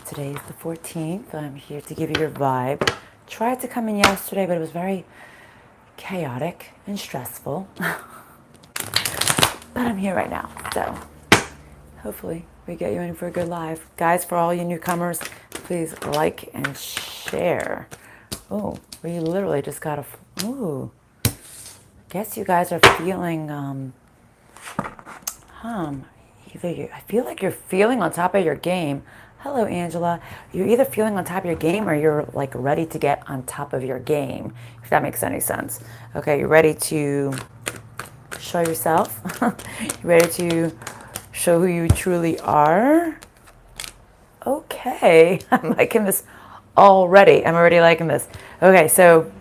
Today is the 14th. I'm here to give you your vibe. Tried to come in yesterday, but it was very chaotic and stressful. But I'm here right now, so hopefully we get you in for a good live. Guys, for all you newcomers, please like and share. Oh, we literally just got a... Ooh. Guess you guys are feeling... I feel like you're feeling on top of your game. Hello, Angela. You're either feeling on top of your game or you're like ready to get on top of your game, if that makes any sense. Okay, you're ready to show yourself. You ready to show who you truly are? Okay, I'm liking this already. I'm already liking this. Okay, so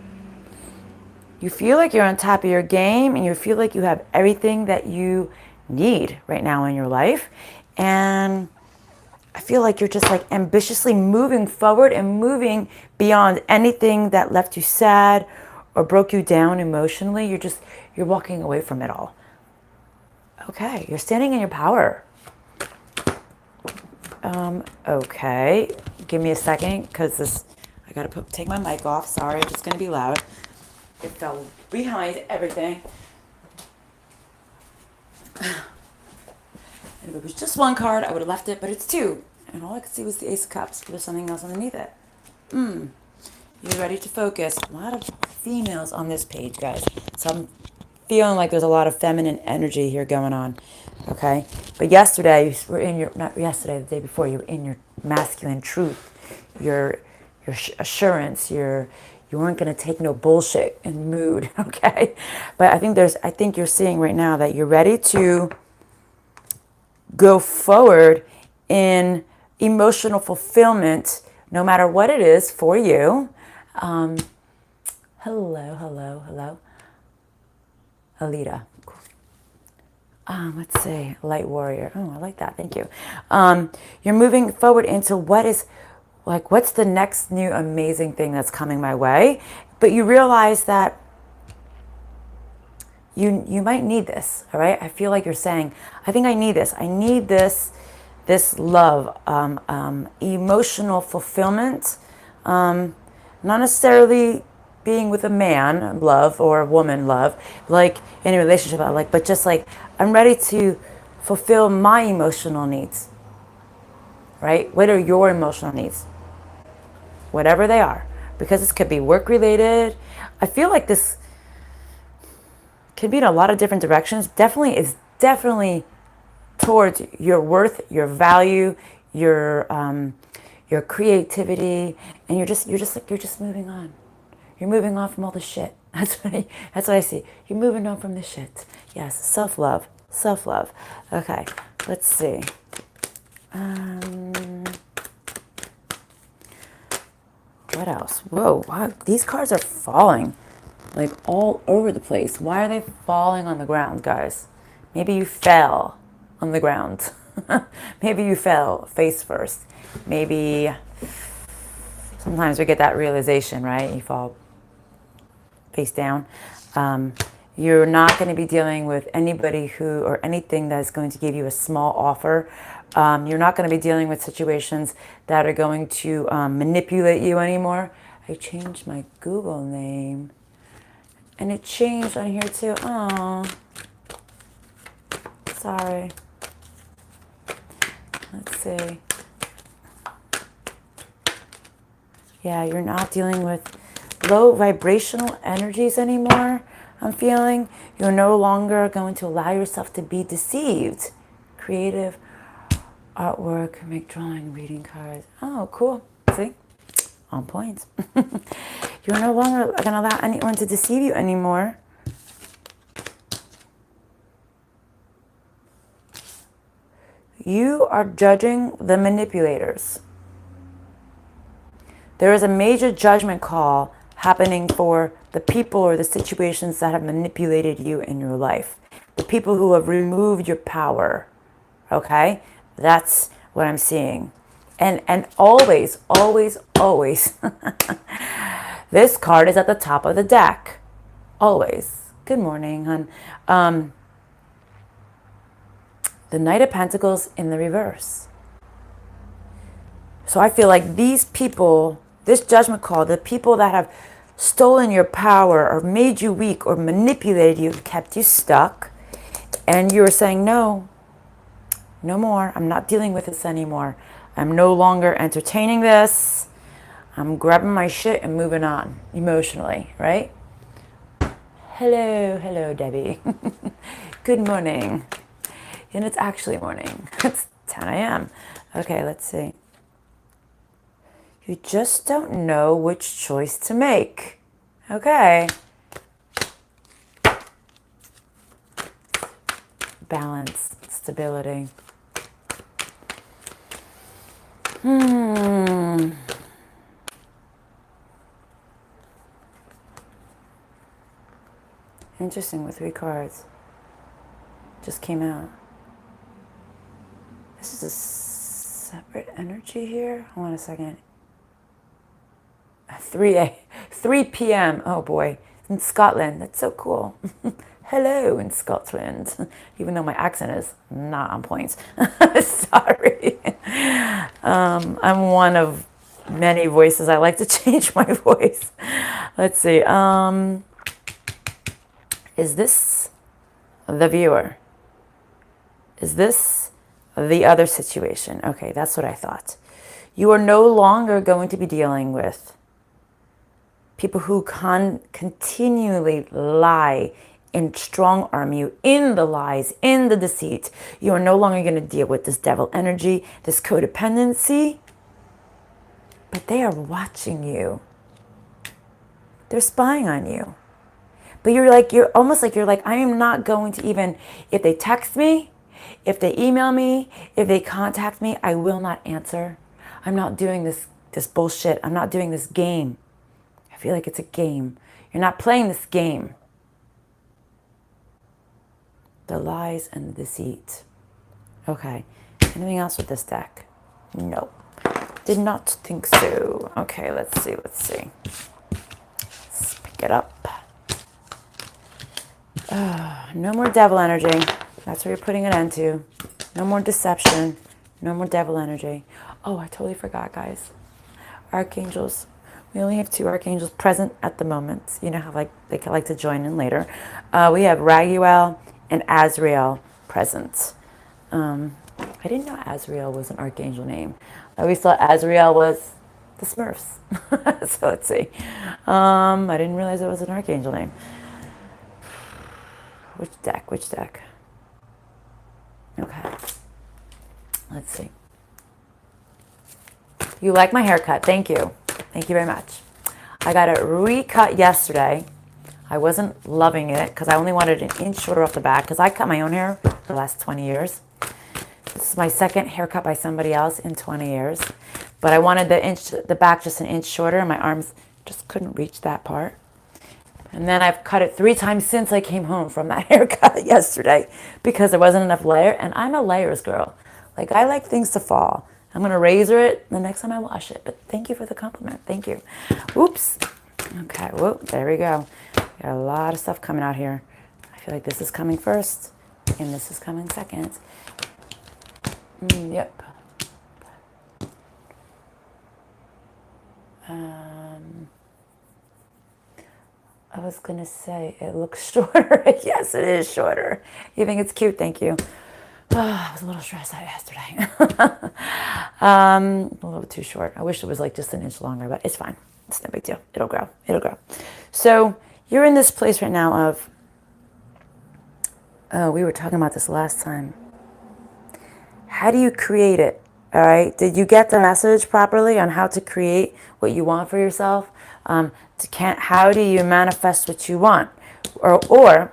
you feel like you're on top of your game and you feel like you have everything that you need right now in your life. And I feel like you're just like ambitiously moving forward and moving beyond anything that left you sad or broke you down emotionally. You're walking away from it all. Okay, you're standing in your power. Okay, give me a second because I gotta take my mic off. Sorry, it's gonna be loud. It fell behind everything. And if it was just one card, I would have left it, but it's two. And all I could see was the Ace of Cups, but there's something else underneath it. You're ready to focus. A lot of females on this page, guys. So I'm feeling like there's a lot of feminine energy here going on. Okay? But yesterday, you were in your, not yesterday, the day before, you were in your masculine truth, your assurance, you weren't going to take no bullshit and mood, okay? But I think you're seeing right now that you're ready to go forward in emotional fulfillment, no matter what it is for you. Hello, Alita. Let's see, Light Warrior. Oh, I like that. Thank you. You're moving forward into what's the next new amazing thing that's coming my way? But you realize that you might need this, all right? I feel like you're saying, I think I need this. I need this love, emotional fulfillment, not necessarily being with a man love or a woman love, like in a relationship I like, but just like I'm ready to fulfill my emotional needs, right? What are your emotional needs? Whatever they are, because this could be work related. I feel like this can be in a lot of different directions. Definitely towards your worth, your value, your creativity, and you're just moving on. You're moving on from all the shit. That's what I see. You're moving on from the shit. Yes, self-love. Okay, let's see. What else? Whoa, wow, these cards are falling like all over the place. Why are they falling on the ground, guys? Maybe you fell on the ground. Maybe you fell face first. Maybe sometimes we get that realization, right? You fall face down. You're not going to be dealing with anybody or anything that is going to give you a small offer. You're not going to be dealing with situations that are going to manipulate you anymore. I changed my Google name. And it changed on here too. Oh, sorry. Let's see. Yeah, you're not dealing with low vibrational energies anymore, I'm feeling. You're no longer going to allow yourself to be deceived. Creative artwork, make drawing, reading cards. Oh, cool. See? On point. You're no longer going to allow anyone to deceive you anymore. You are judging the manipulators. There is a major judgment call happening for the people or the situations that have manipulated you in your life. The people who have removed your power. Okay? That's what I'm seeing. And always, this card is at the top of the deck. Always. Good morning, hon. The Knight of Pentacles in the reverse. So I feel like these people, this judgment call, the people that have stolen your power or made you weak or manipulated you, kept you stuck, and you were saying, no, no more. I'm not dealing with this anymore. I'm no longer entertaining this. I'm grabbing my shit and moving on emotionally, right? Hello, Debbie. Good morning. And it's actually morning. It's 10 a.m. Okay, let's see. You just don't know which choice to make. Okay. Balance, stability. Interesting with 3 cards. Just came out. This is a separate energy here. Hold on a second. 3 p.m. Oh boy, in Scotland. That's so cool. Hello in Scotland. Even though my accent is not on point. Sorry. I'm one of many voices. I like to change my voice. Let's see. Is this the viewer? Is this the other situation? Okay, that's what I thought. You are no longer going to be dealing with people who continually lie and strong arm you in the lies, in the deceit. You are no longer going to deal with this devil energy, this codependency. But they are watching you. They're spying on you. But you're almost like, I am not going to even, if they text me, if they email me, if they contact me, I will not answer. I'm not doing this bullshit. I'm not doing this game. I feel like it's a game. You're not playing this game. The lies and the deceit. Okay. Anything else with this deck? No. Did not think so. Okay, let's see. Let's pick it up. No more devil energy. That's what you're putting an end to. No more deception. No more devil energy. Oh, I totally forgot, guys. Archangels. We only have 2 archangels present at the moment. You know how they could like to join in later. We have Raguel and Azrael present. I didn't know Azrael was an archangel name. I always thought Azrael was the Smurfs. So let's see. I didn't realize it was an archangel name. Which deck? Okay. Let's see. You like my haircut. Thank you. Thank you very much. I got it recut yesterday. I wasn't loving it because I only wanted an inch shorter off the back because I cut my own hair for the last 20 years. This is my second haircut by somebody else in 20 years. But I wanted the back just an inch shorter, and my arms just couldn't reach that part. And then I've cut it 3 times since I came home from that haircut yesterday because there wasn't enough layer. And I'm a layers girl. Like, I like things to fall. I'm going to razor it the next time I wash it. But thank you for the compliment. Thank you. Oops. Okay. Whoop. There we go. Got a lot of stuff coming out here. I feel like this is coming first. And this is coming second. Yep. I was going to say it looks shorter. Yes, it is shorter. You think it's cute? Thank you. I was a little stressed out yesterday. A little too short. I wish it was like just an inch longer, but it's fine. It's no big deal. It'll grow. So you're in this place right now of, we were talking about this last time. How do you create it? All right. Did you get the message properly on how to create what you want for yourself? How do you manifest what you want? Or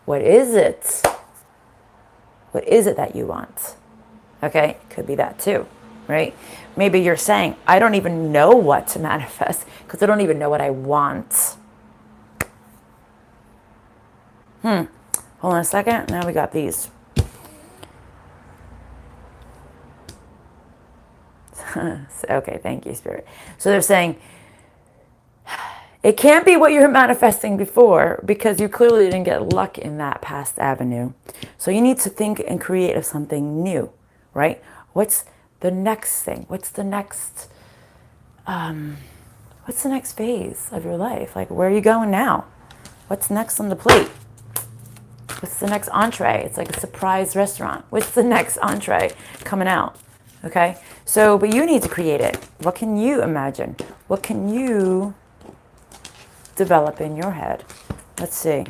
what is it? What is it that you want? Okay, could be that too, right? Maybe you're saying, I don't even know what to manifest because I don't even know what I want. Hold on a second. Now we got these. Okay, thank you, Spirit. So they're saying, it can't be what you're manifesting before because you clearly didn't get luck in that past avenue. So you need to think and create of something new, right? What's the next thing? What's the next phase of your life? Like, where are you going now? What's next on the plate? What's the next entree? It's like a surprise restaurant. What's the next entree coming out? Okay? So, but you need to create it. What can you imagine? What can you develop in your head? Let's see.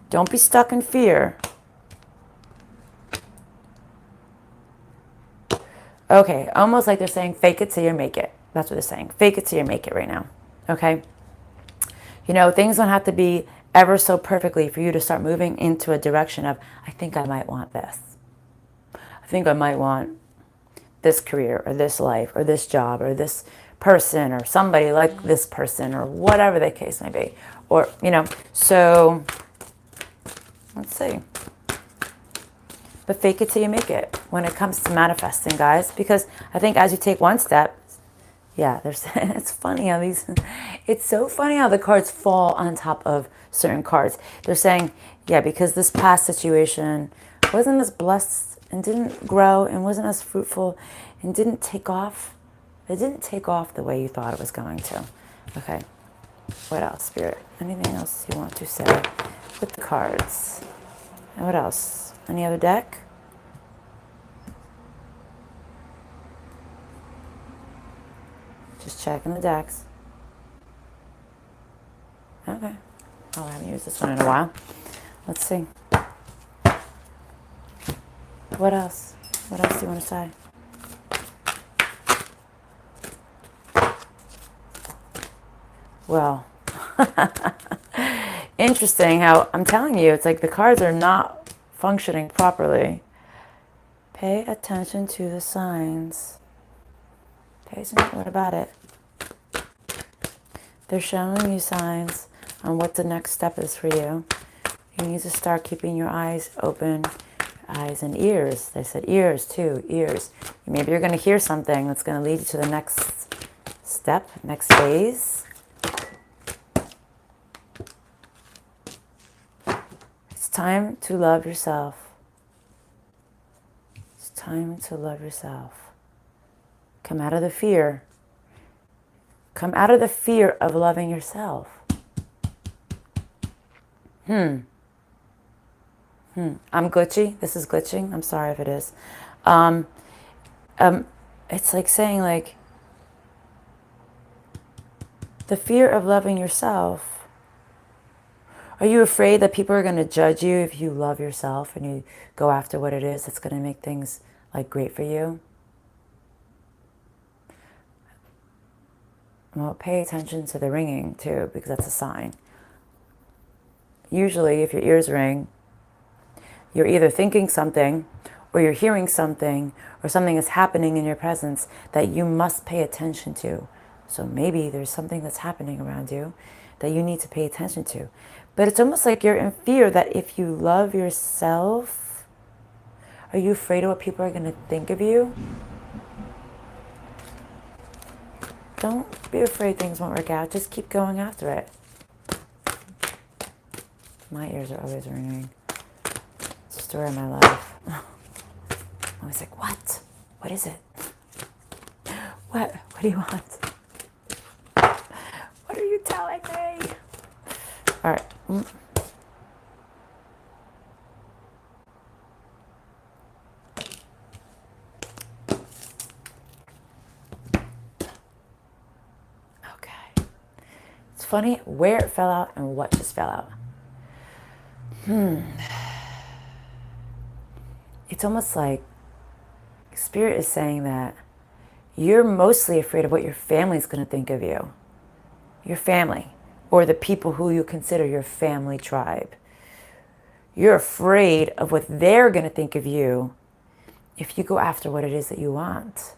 Don't be stuck in fear. Okay, almost like they're saying fake it till you make it. That's what they're saying. Fake it till you make it right now. Okay? You know, things don't have to be ever so perfectly for you to start moving into a direction of, I think I might want this. I think I might want this career or this life or this job or this person or somebody like this person or whatever the case may be. Or, you know, so let's see. But fake it till you make it when it comes to manifesting, guys. Because I think as you take one step, yeah, it's funny how it's so funny how the cards fall on top of certain cards. They're saying, yeah, because this past situation wasn't as blessed and didn't grow and wasn't as fruitful and didn't take off. It didn't take off the way you thought it was going to. Okay. What else, Spirit? Anything else you want to say with the cards? And what else? Any other deck? Just checking the decks. Okay. Oh, I haven't used this one in a while. Let's see. What else? What else do you want to say? Well, interesting how I'm telling you, it's like the cards are not functioning properly. Pay attention to the signs. Pay attention. What about it? They're showing you signs on what the next step is for you. You need to start keeping your eyes open, eyes and ears. They said ears too, ears. Maybe you're going to hear something that's going to lead you to the next step, next phase. It's time to love yourself. It's time to love yourself. Come out of the fear. Come out of the fear of loving yourself. I'm glitchy. This is glitching. I'm sorry if it is. It's like saying like the fear of loving yourself. Are you afraid that people are going to judge you if you love yourself and you go after what it is that's going to make things like great for you? Well, pay attention to the ringing too, because that's a sign. Usually, if your ears ring, you're either thinking something or you're hearing something or something is happening in your presence that you must pay attention to. So maybe there's something that's happening around you that you need to pay attention to. But it's almost like you're in fear that if you love yourself, are you afraid of what people are going to think of you? Don't be afraid things won't work out. Just keep going after it. My ears are always ringing. It's the story of my life. I was like, what? What is it? What? What do you want? What are you telling me? All right. Okay. It's funny where it fell out and what just fell out. It's almost like Spirit is saying that you're mostly afraid of what your family's going to think of you. Your family, or the people who you consider your family tribe. You're afraid of what they're going to think of you if you go after what it is that you want.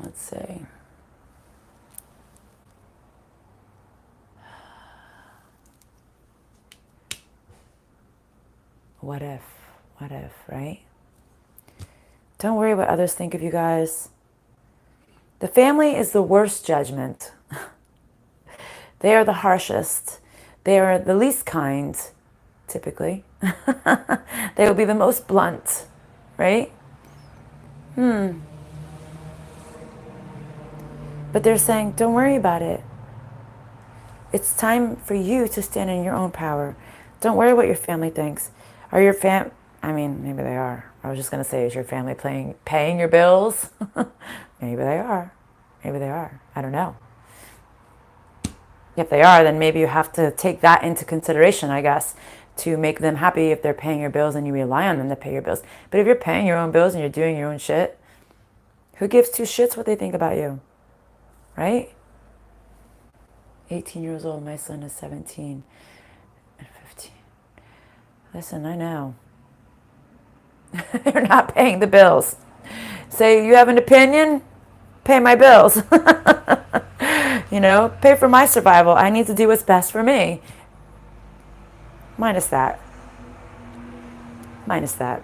Let's see. What if, right? Don't worry what others think of you guys. The family is the worst judgment. They are the harshest. They are the least kind, typically. They will be the most blunt, right? But they're saying, don't worry about it. It's time for you to stand in your own power. Don't worry what your family thinks. Are your I mean, maybe they are. I was just going to say, is your family paying your bills? Maybe they are. Maybe they are. I don't know. If they are, then maybe you have to take that into consideration, I guess, to make them happy if they're paying your bills and you rely on them to pay your bills. But if you're paying your own bills and you're doing your own shit, who gives two shits what they think about you? Right? 18 years old, my son is 17 and 15. Listen, I know. You're not paying the bills. Say you have an opinion, pay my bills. Pay for my survival. I need to do what's best for me. Minus that. Minus that.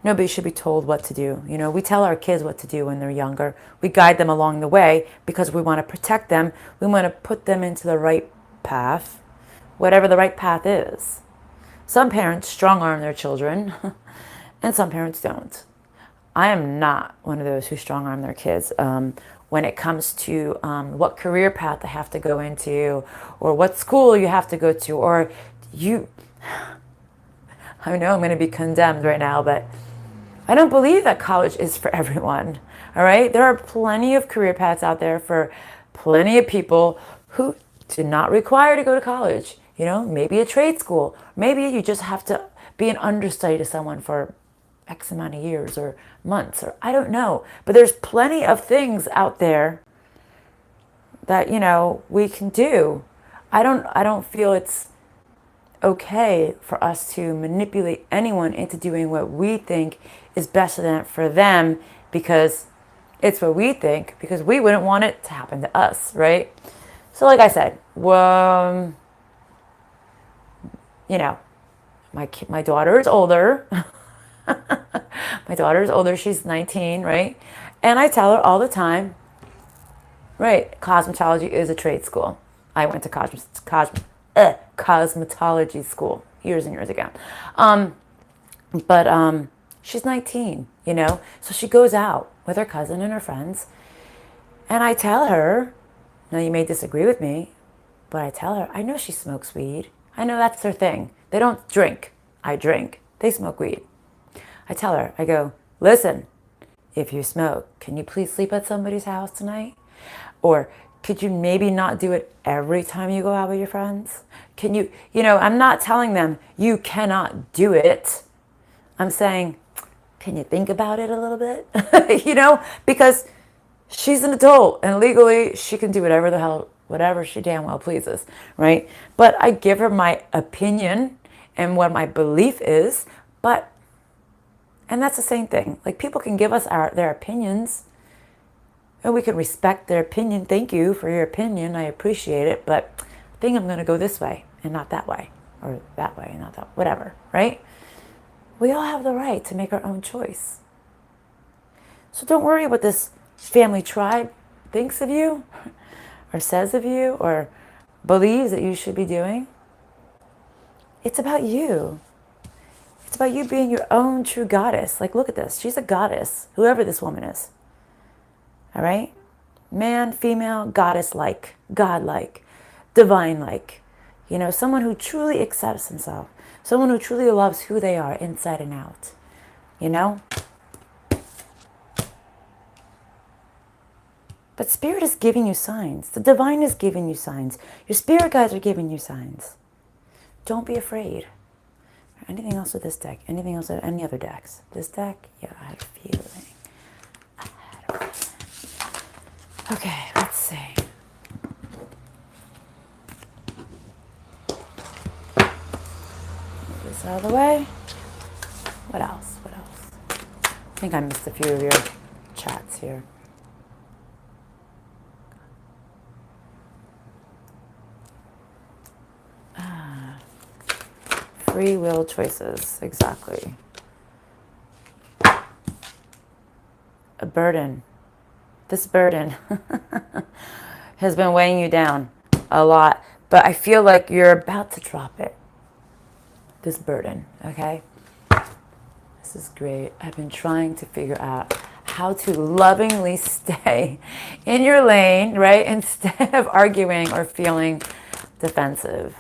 Nobody should be told what to do. We tell our kids what to do when they're younger. We guide them along the way because we want to protect them. We want to put them into the right path, whatever the right path is. Some parents strong arm their children, and some parents don't. I am not one of those who strong arm their kids when it comes to what career path they have to go into, or what school you have to go to, or you. I know I'm going to be condemned right now, but I don't believe that college is for everyone. All right, there are plenty of career paths out there for plenty of people who do not require to go to college. Maybe a trade school. Maybe you just have to be an understudy to someone for X amount of years or months, or I don't know. But there's plenty of things out there that, we can do. I don't feel it's okay for us to manipulate anyone into doing what we think is best for them because it's what we think, because we wouldn't want it to happen to us, right? So like I said, well, my daughter is older. My daughter is older. She's 19, right? And I tell her all the time, right, cosmetology is a trade school. I went to cosmetology school years and years ago. But she's 19, so she goes out with her cousin and her friends. And I tell her, now you may disagree with me, but I tell her, I know she smokes weed. I know that's their thing. They don't drink. I drink. They smoke weed. I tell her, I go, listen, if you smoke, can you please sleep at somebody's house tonight? Or could you maybe not do it every time you go out with your friends? Can you, I'm not telling them you cannot do it. I'm saying, can you think about it a little bit? Because she's an adult and legally she can do whatever she damn well pleases, right? But I give her my opinion and what my belief is, and that's the same thing. Like, people can give us their opinions, and we can respect their opinion. Thank you for your opinion. I appreciate it, but I think I'm going to go this way and not that way, or that way and not that, whatever, right? We all have the right to make our own choice. So don't worry what this family tribe thinks of you, or says of you, or believes that you should be doing. It's about you. It's about you being your own true goddess. Like, look at this. She's a goddess, whoever this woman is. All right? Man, female, goddess-like, God-like, divine-like. Someone who truly accepts himself. Someone who truly loves who they are inside and out. But Spirit is giving you signs. The divine is giving you signs. Your spirit guides are giving you signs. Don't be afraid. Anything else with this deck? Anything else with any other decks? This deck? Yeah, I had a feeling. Okay, let's see. Move this out of the way. What else? I think I missed a few of your chats here. Free will choices, exactly. A burden. This burden has been weighing you down a lot, but I feel like you're about to drop it. this burden, okay? This is great. I've been trying to figure out how to lovingly stay in your lane, right? Instead of arguing or feeling defensive.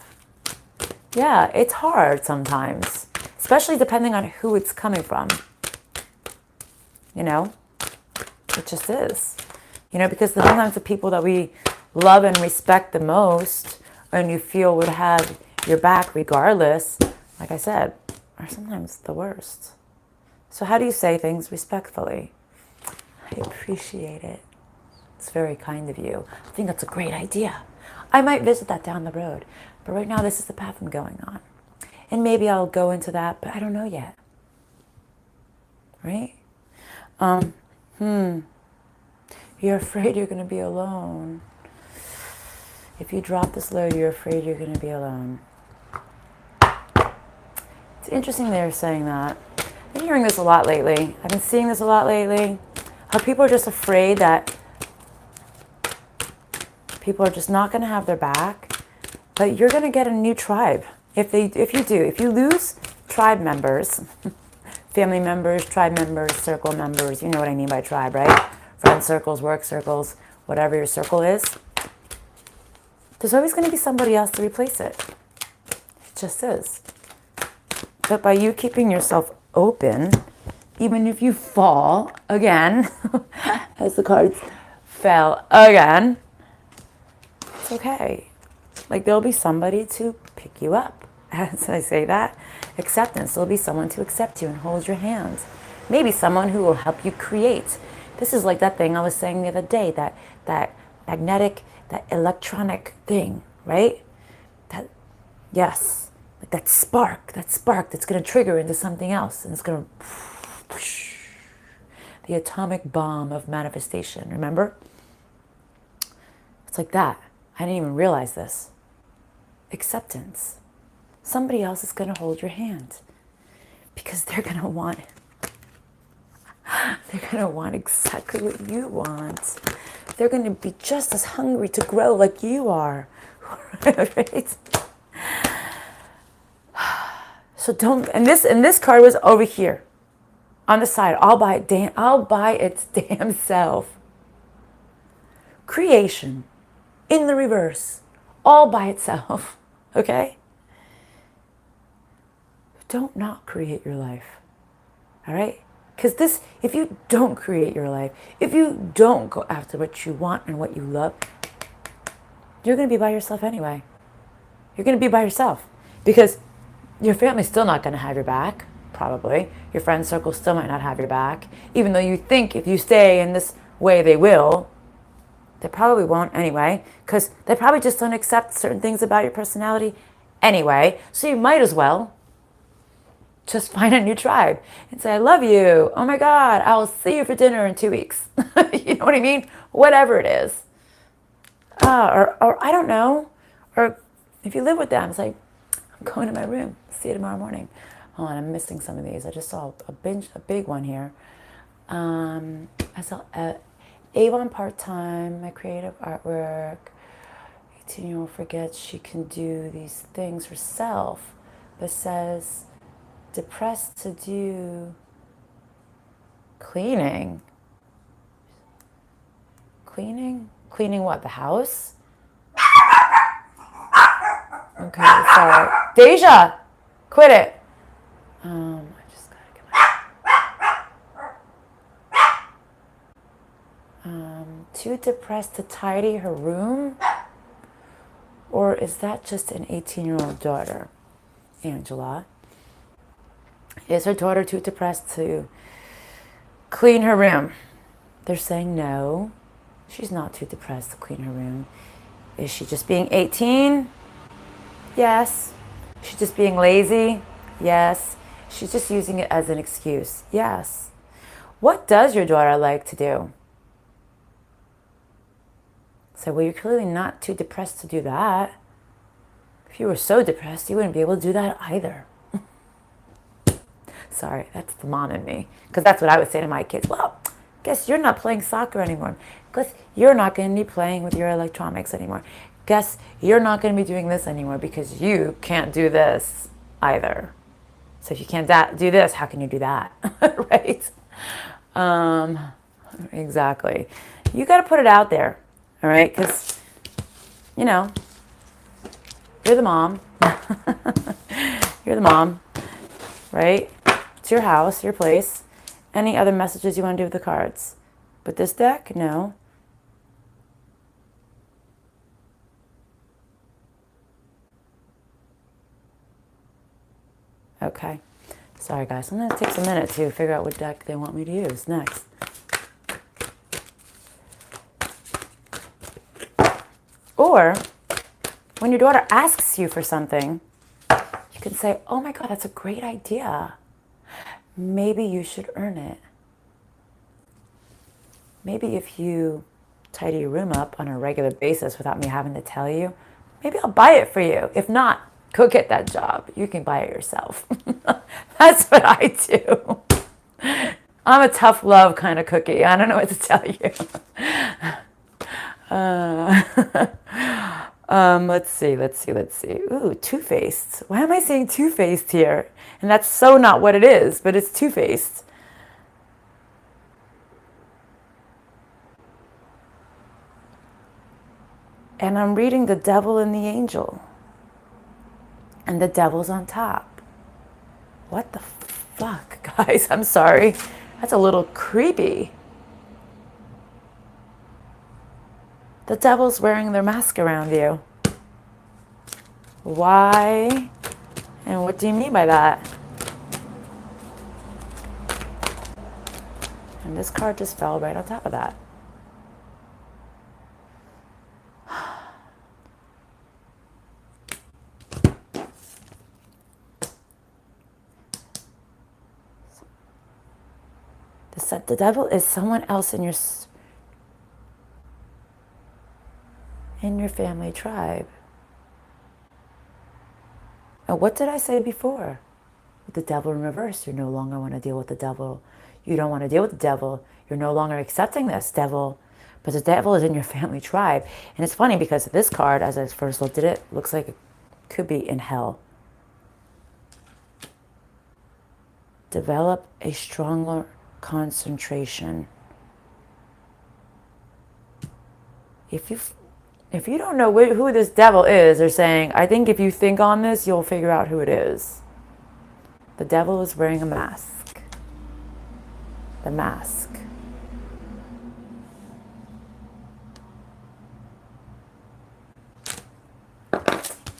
Yeah, it's hard sometimes, especially depending on who it's coming from. You know, it just is. You know, because sometimes the people that we love and respect the most and you feel would have your back regardless, like I said, are sometimes the worst. So how do you say things respectfully? I appreciate it. It's very kind of you. I think that's a great idea. I might visit that down the road. But right now, this is the path I'm going on. And maybe I'll go into that, but I don't know yet. Right? You're afraid you're going to be alone. If you drop this load, you're afraid you're going to be alone. It's interesting they're saying that. I've been hearing this a lot lately. I've been seeing this a lot lately. How people are just afraid that people are just not going to have their back. But you're going to get a new tribe. If you lose tribe members, family members, tribe members, circle members, you know what I mean by tribe, right? Friend circles, work circles, whatever your circle is. There's always going to be somebody else to replace it. It just is. But by you keeping yourself open, even if you fall again, as the cards fell again, it's okay. Like there'll be somebody to pick you up. As I say that, acceptance. There'll be someone to accept you and hold your hand. Maybe someone who will help you create. This is like that thing I was saying the other day, that magnetic, that electronic thing, right? Yes, like that spark that's going to trigger into something else, and it's going to, the atomic bomb of manifestation, remember? It's like that. I didn't even realize this. Acceptance. Somebody else is going to hold your hand because they're going to want exactly what you want. They're going to be just as hungry to grow like you are. Right? So don't, and this card was over here on the side, all by its damn self. Creation in the reverse, all by itself. Okay? Don't not create your life. All right? Because if you don't create your life, if you don't go after what you want and what you love, you're going to be by yourself anyway. You're going to be by yourself because your family's still not going to have your back, probably. Your friend circle still might not have your back. Even though you think if you stay in this way, they will. They probably won't anyway, because they probably just don't accept certain things about your personality anyway. So you might as well just find a new tribe and say, I love you. Oh my God, I will see you for dinner in 2 weeks. You know what I mean? Whatever it is. Or I don't know. Or if you live with them, it's like, I'm going to my room. See you tomorrow morning. Hold on, I'm missing some of these. I just saw a big one here. I saw Avon part-time, my creative artwork. 18-year-old forgets she can do these things herself, but says depressed to do cleaning. Cleaning what? The house? Okay, sorry. Deja, quit it. I just gotta get my... too depressed to tidy her room? Or is that just an 18-year-old daughter? Angela. Is her daughter too depressed to clean her room? They're saying no. She's not too depressed to clean her room. Is she just being 18? Yes. She's just being lazy? Yes. She's just using it as an excuse? Yes. What does your daughter like to do? So, well, you're clearly not too depressed to do that. If you were so depressed, you wouldn't be able to do that either. Sorry, that's the mom in me. Because that's what I would say to my kids. Well, guess you're not playing soccer anymore. Guess you're not going to be playing with your electronics anymore. Guess you're not going to be doing this anymore because you can't do this. either. So if you can't do this, how can you do that? Right? Um, exactly. You got to put it out there, all right? Because, you know, you're the mom. You're the mom, right? It's your house, your place. Any other messages you want to do with the cards? But this deck, no. Okay. Sorry, guys. I'm going to take a minute to figure out what deck they want me to use next. Or, when your daughter asks you for something, you can say, oh my God, that's a great idea. Maybe you should earn it. Maybe if you tidy your room up on a regular basis without me having to tell you, maybe I'll buy it for you. If not, go get that job. You can buy it yourself. That's what I do. I'm a tough love kind of cookie. I don't know what to tell you. Let's see. Ooh, two-faced. Why am I saying two-faced here? And that's so not what it is, but it's two-faced. And I'm reading the devil and the angel. And the devil's on top. What the fuck, guys? I'm sorry. That's a little creepy. The devil's wearing their mask around you. Why? And what do you mean by that? And this card just fell right on top of that. The devil is someone else in your family tribe. And what did I say before? The devil in reverse. You no longer want to deal with the devil. You don't want to deal with the devil. You're no longer accepting this devil. But the devil is in your family tribe. And it's funny because this card, as I first looked at it, looks like it could be in hell. Develop a stronger concentration. If you don't know who this devil is, they're saying, I think if you think on this, you'll figure out who it is. The devil is wearing a mask. The mask.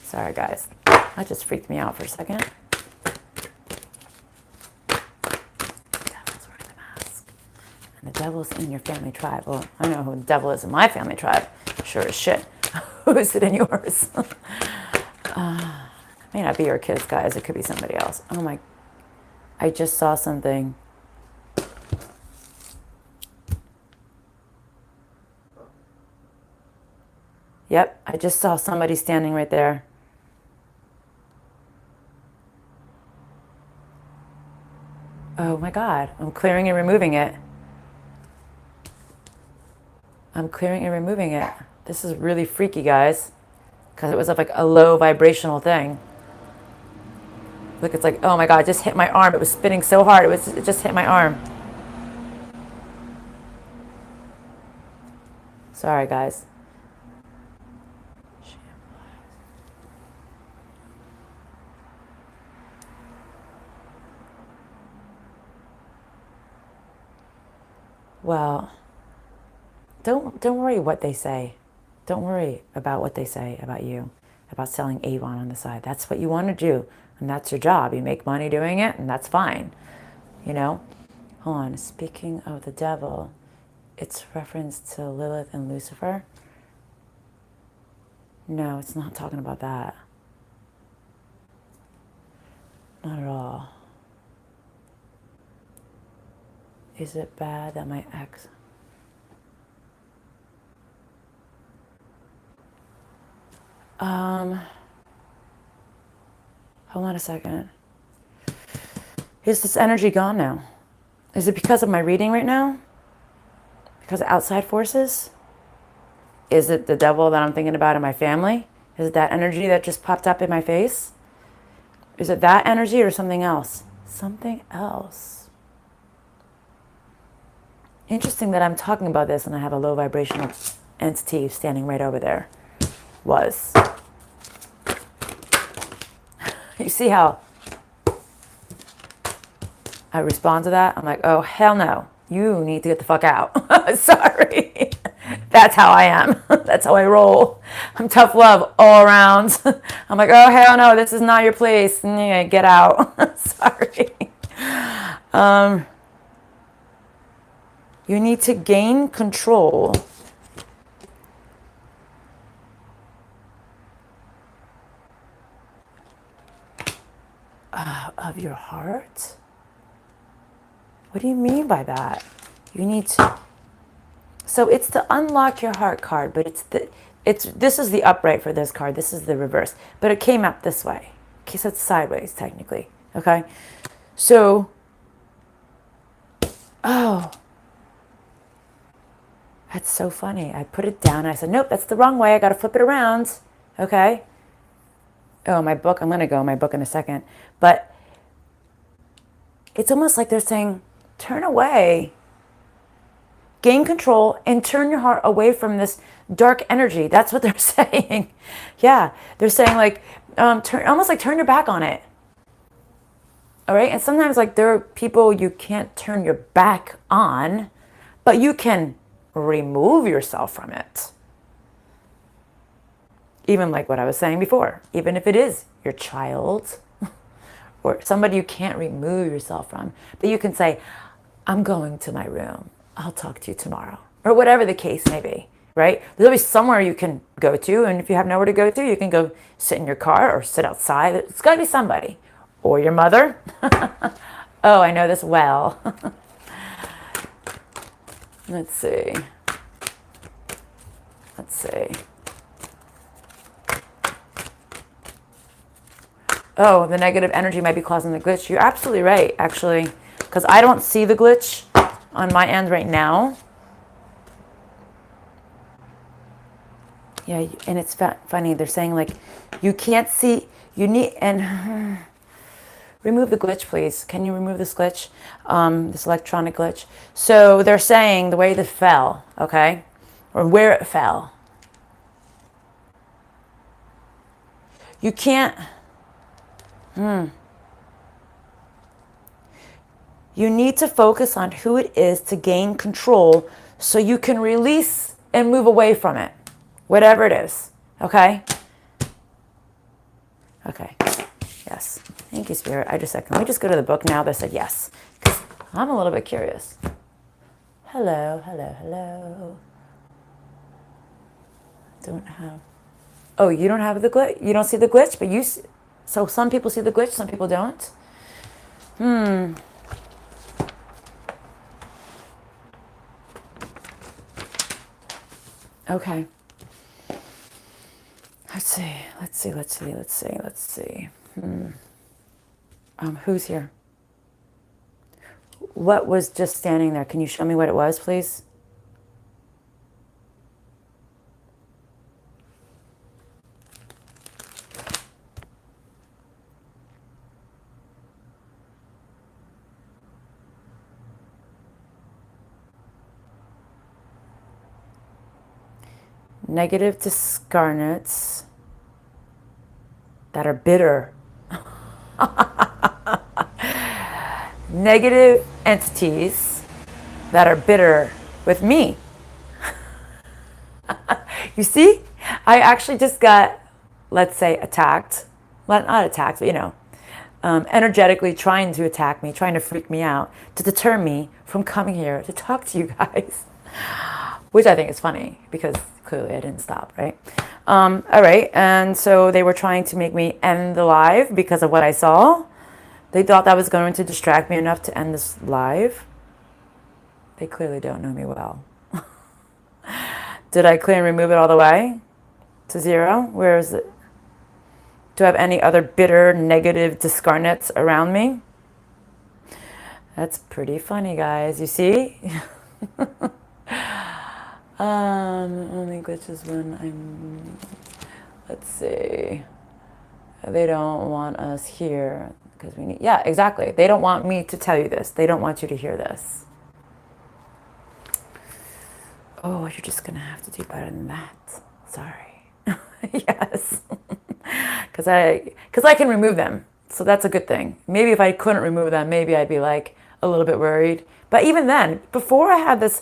Sorry, guys. That just freaked me out for a second. And the devil's in your family tribe. Well, I know who the devil is in my family tribe. Sure as shit. Who is it in yours? It may not be your kids, guys. It could be somebody else. Oh my. I just saw something. Yep, I just saw somebody standing right there. Oh my God. I'm clearing and removing it. I'm clearing and removing it. This is really freaky, guys. Because it was like a low vibrational thing. Look, it's like, oh my God, it just hit my arm. It was spinning so hard. It just hit my arm. Sorry, guys. Well, don't worry what they say. Don't worry about what they say about you, about selling Avon on the side. That's what you want to do, and that's your job. You make money doing it, and that's fine. You know? Hold on. Speaking of the devil, it's reference to Lilith and Lucifer. No, it's not talking about that. Not at all. Is it bad that my ex... Hold on a second. Is this energy gone now? Is it because of my reading right now? Because of outside forces? Is it the devil that I'm thinking about in my family? Is it that energy that just popped up in my face? Is it that energy or something else? Something else. Interesting that I'm talking about this and I have a low vibrational entity standing right over there. Was. You see how I respond to that? I'm like, oh, hell no. You need to get the fuck out. Sorry. That's how I am. That's how I roll. I'm tough love all around. I'm like, oh, hell no, this is not your place. Get out. Sorry. You need to gain control of your heart. What do you mean by that? You need to. So it's to unlock your heart card, but this is the upright for this card. This is the reverse, but it came up this way. Okay, so it's sideways technically. Okay, so oh, that's so funny. I put it down. And I said, nope, that's the wrong way. I got to flip it around. Okay. Oh, my book. I'm gonna go my book in a second, but it's almost like they're saying, turn away. Gain control and turn your heart away from this dark energy. That's what they're saying. Yeah, they're saying like, almost like turn your back on it. All right, and sometimes like there are people you can't turn your back on, but you can remove yourself from it. Even like what I was saying before, even if it is your child or somebody you can't remove yourself from, but you can say, I'm going to my room. I'll talk to you tomorrow, or whatever the case may be, right? There'll be somewhere you can go to, and if you have nowhere to go to, you can go sit in your car or sit outside. It's got to be somebody, or your mother. Oh, I know this well. Let's see. Oh, the negative energy might be causing the glitch. You're absolutely right, actually, because I don't see the glitch on my end right now. Yeah, and it's funny. They're saying like, you can't see, you need, and remove the glitch, please. Can you remove this glitch? This electronic glitch. So they're saying the way it fell, okay? Or where it fell. You can't, You need to focus on who it is to gain control so you can release and move away from it. Whatever it is. Okay? Okay. Yes. Thank you, Spirit. I just said, can we just go to the book now? They said yes. Because I'm a little bit curious. Hello, hello, hello. Don't have. Oh, you don't have the glitch? You don't see the glitch? But you. So some people see the glitch, some people don't? Okay. Let's see. Who's here? What was just standing there? Can you show me what it was, please? Negative discarnates that are bitter. Negative entities that are bitter with me. You see? I actually just got, let's say, attacked. Well, not attacked, but energetically trying to attack me, trying to freak me out, to deter me from coming here to talk to you guys. Which I think is funny because clearly I didn't stop, right? All right, and so they were trying to make me end the live because of what I saw. They thought that was going to distract me enough to end this live. They clearly don't know me well. Did I clear and remove it all the way to 0? Where is it? Do I have any other bitter, negative discarnates around me? That's pretty funny, guys. You see? Only glitches when I'm, let's see. They don't want us here because we need, yeah, exactly. They don't want me to tell you this. They don't want you to hear this. Oh, you're just going to have to do better than that. Sorry. Yes. Because I can remove them. So that's a good thing. Maybe if I couldn't remove them, maybe I'd be like a little bit worried. But even then, before I had this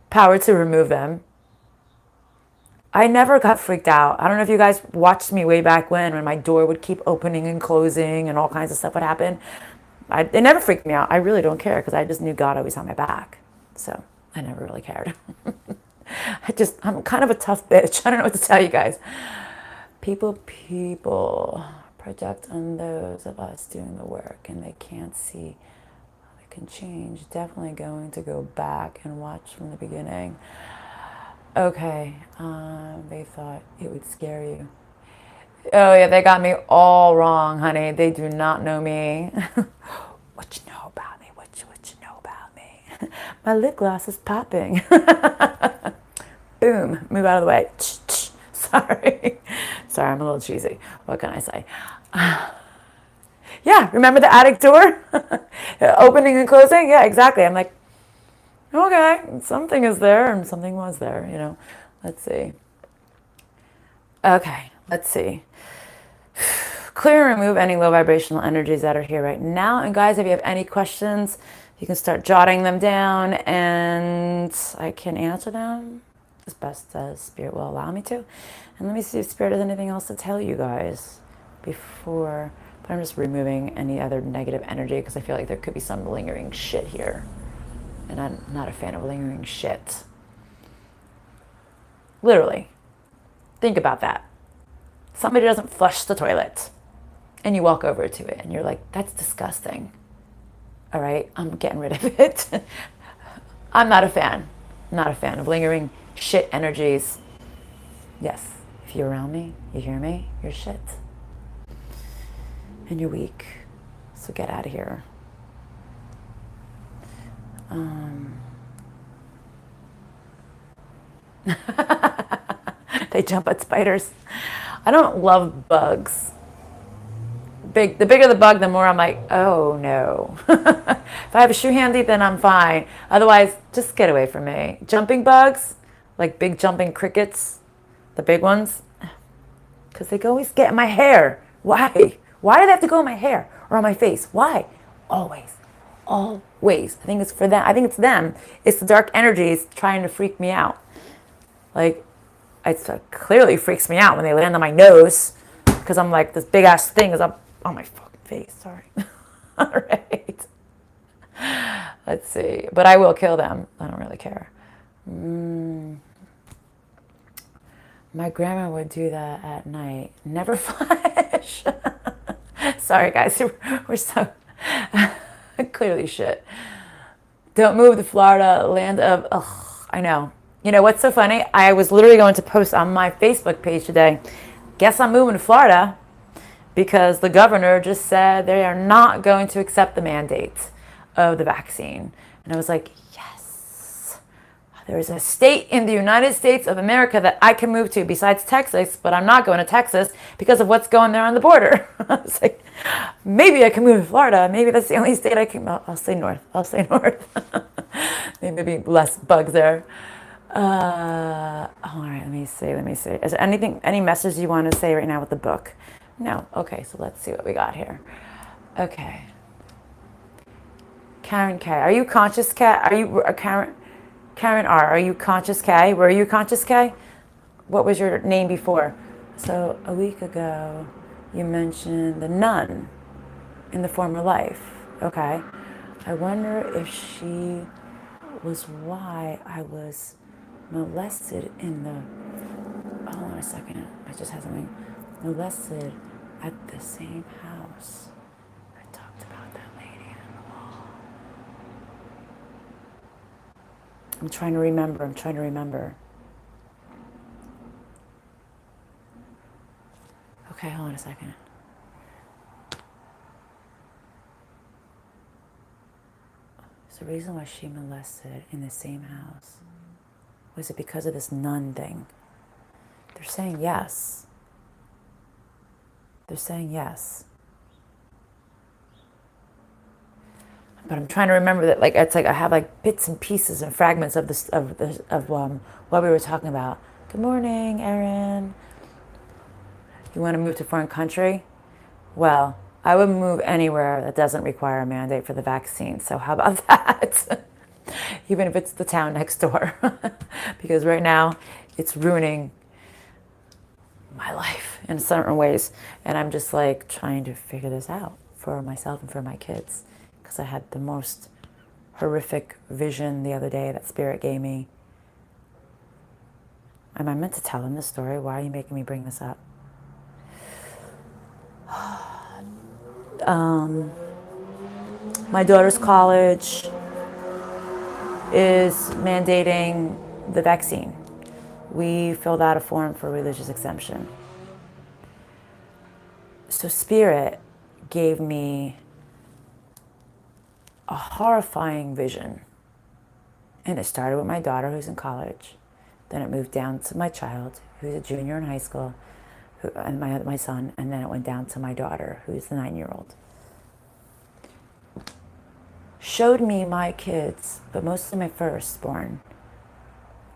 power to remove them, I never got freaked out. I don't know if you guys watched me way back when my door would keep opening and closing and all kinds of stuff would happen. It never freaked me out. I really don't care because I just knew God always had my back. So I never really cared. I'm kind of a tough bitch. I don't know what to tell you guys. People project on those of us doing the work and they can't see how they can change. Definitely going to go back and watch from the beginning. Okay, they thought it would scare you. Oh yeah, they got me all wrong, honey. They do not know me. What you know about me? What you know about me? My lip gloss is popping. Boom, move out of the way. Sorry. Sorry, I'm a little cheesy. What can I say? Yeah, remember the attic door? Opening and closing? Yeah, exactly. I'm like, okay, something is there and something was there, you know. Let's see. Okay, let's see. Clear and remove any low vibrational energies that are here right now. And guys, if you have any questions, you can start jotting them down and I can answer them as best as Spirit will allow me to. And let me see if Spirit has anything else to tell you guys before. But I'm just removing any other negative energy because I feel like there could be some lingering shit here. And I'm not a fan of lingering shit. Literally. Think about that. Somebody doesn't flush the toilet and you walk over to it and you're like, that's disgusting. All right, I'm getting rid of it. I'm not a fan. Not a fan of lingering shit energies. Yes, if you're around me, you hear me, you're shit. And you're weak. So get out of here. They jump at spiders. I don't love bugs. The bigger the bug, the more I'm like, oh no. If I have a shoe handy, then I'm fine. Otherwise, just get away from me. Jumping bugs, like big jumping crickets, the big ones, because they always get in my hair. Why? Why do they have to go in my hair or on my face? Why? Always. Always. I think it's for them. I think it's them. It's the dark energies trying to freak me out. Like, it clearly freaks me out when they land on my nose because I'm like, this big ass thing is up on my fucking face. Sorry. All right. Let's see. But I will kill them. I don't really care. My grandma would do that at night. Never flash. Sorry, guys. We're so clearly shit. Don't move to Florida, land of... Ugh, I know. You know what's so funny? I was literally going to post on my Facebook page today. Guess I'm moving to Florida because the governor just said they are not going to accept the mandate of the vaccine. And I was like, yes. There's a state in the United States of America that I can move to besides Texas, but I'm not going to Texas because of what's going there on the border. I was like, maybe I can move to Florida. Maybe that's the only state I can... I'll stay north. I'll stay north. Maybe less bugs there. All right, let me see. Is there any message you want to say right now with the book? No. Okay, so let's see what we got here. Okay. Karen K. Are you conscious K? Are you Karen R. Are you conscious K? Were you conscious K? What was your name before? So a week ago, you mentioned the nun in the former life. Okay. I wonder if she was why I was molested in the... Hold on a second. I just had something. Molested at the same house. I talked about that lady in the wall. I'm trying to remember. Okay, hold on a second. So the reason why she molested in the same house, was it because of this nun thing? They're saying yes. They're saying yes. But I'm trying to remember that, like, it's like I have like bits and pieces and fragments of this of what we were talking about. Good morning, Erin. You want to move to a foreign country? Well, I would move anywhere that doesn't require a mandate for the vaccine. So how about that? Even if it's the town next door, because right now it's ruining my life in certain ways, and I'm just like trying to figure this out for myself and for my kids, because I had the most horrific vision the other day that Spirit gave me. Am I meant to tell them this story? Why are you making me bring this up? My daughter's college is mandating the vaccine. We filled out a form for religious exemption. So Spirit gave me a horrifying vision. And it started with my daughter who's in college. Then it moved down to my child who's a junior in high school, and my son, and then it went down to my daughter who's the 9-year-old. Showed me my kids, but mostly my firstborn.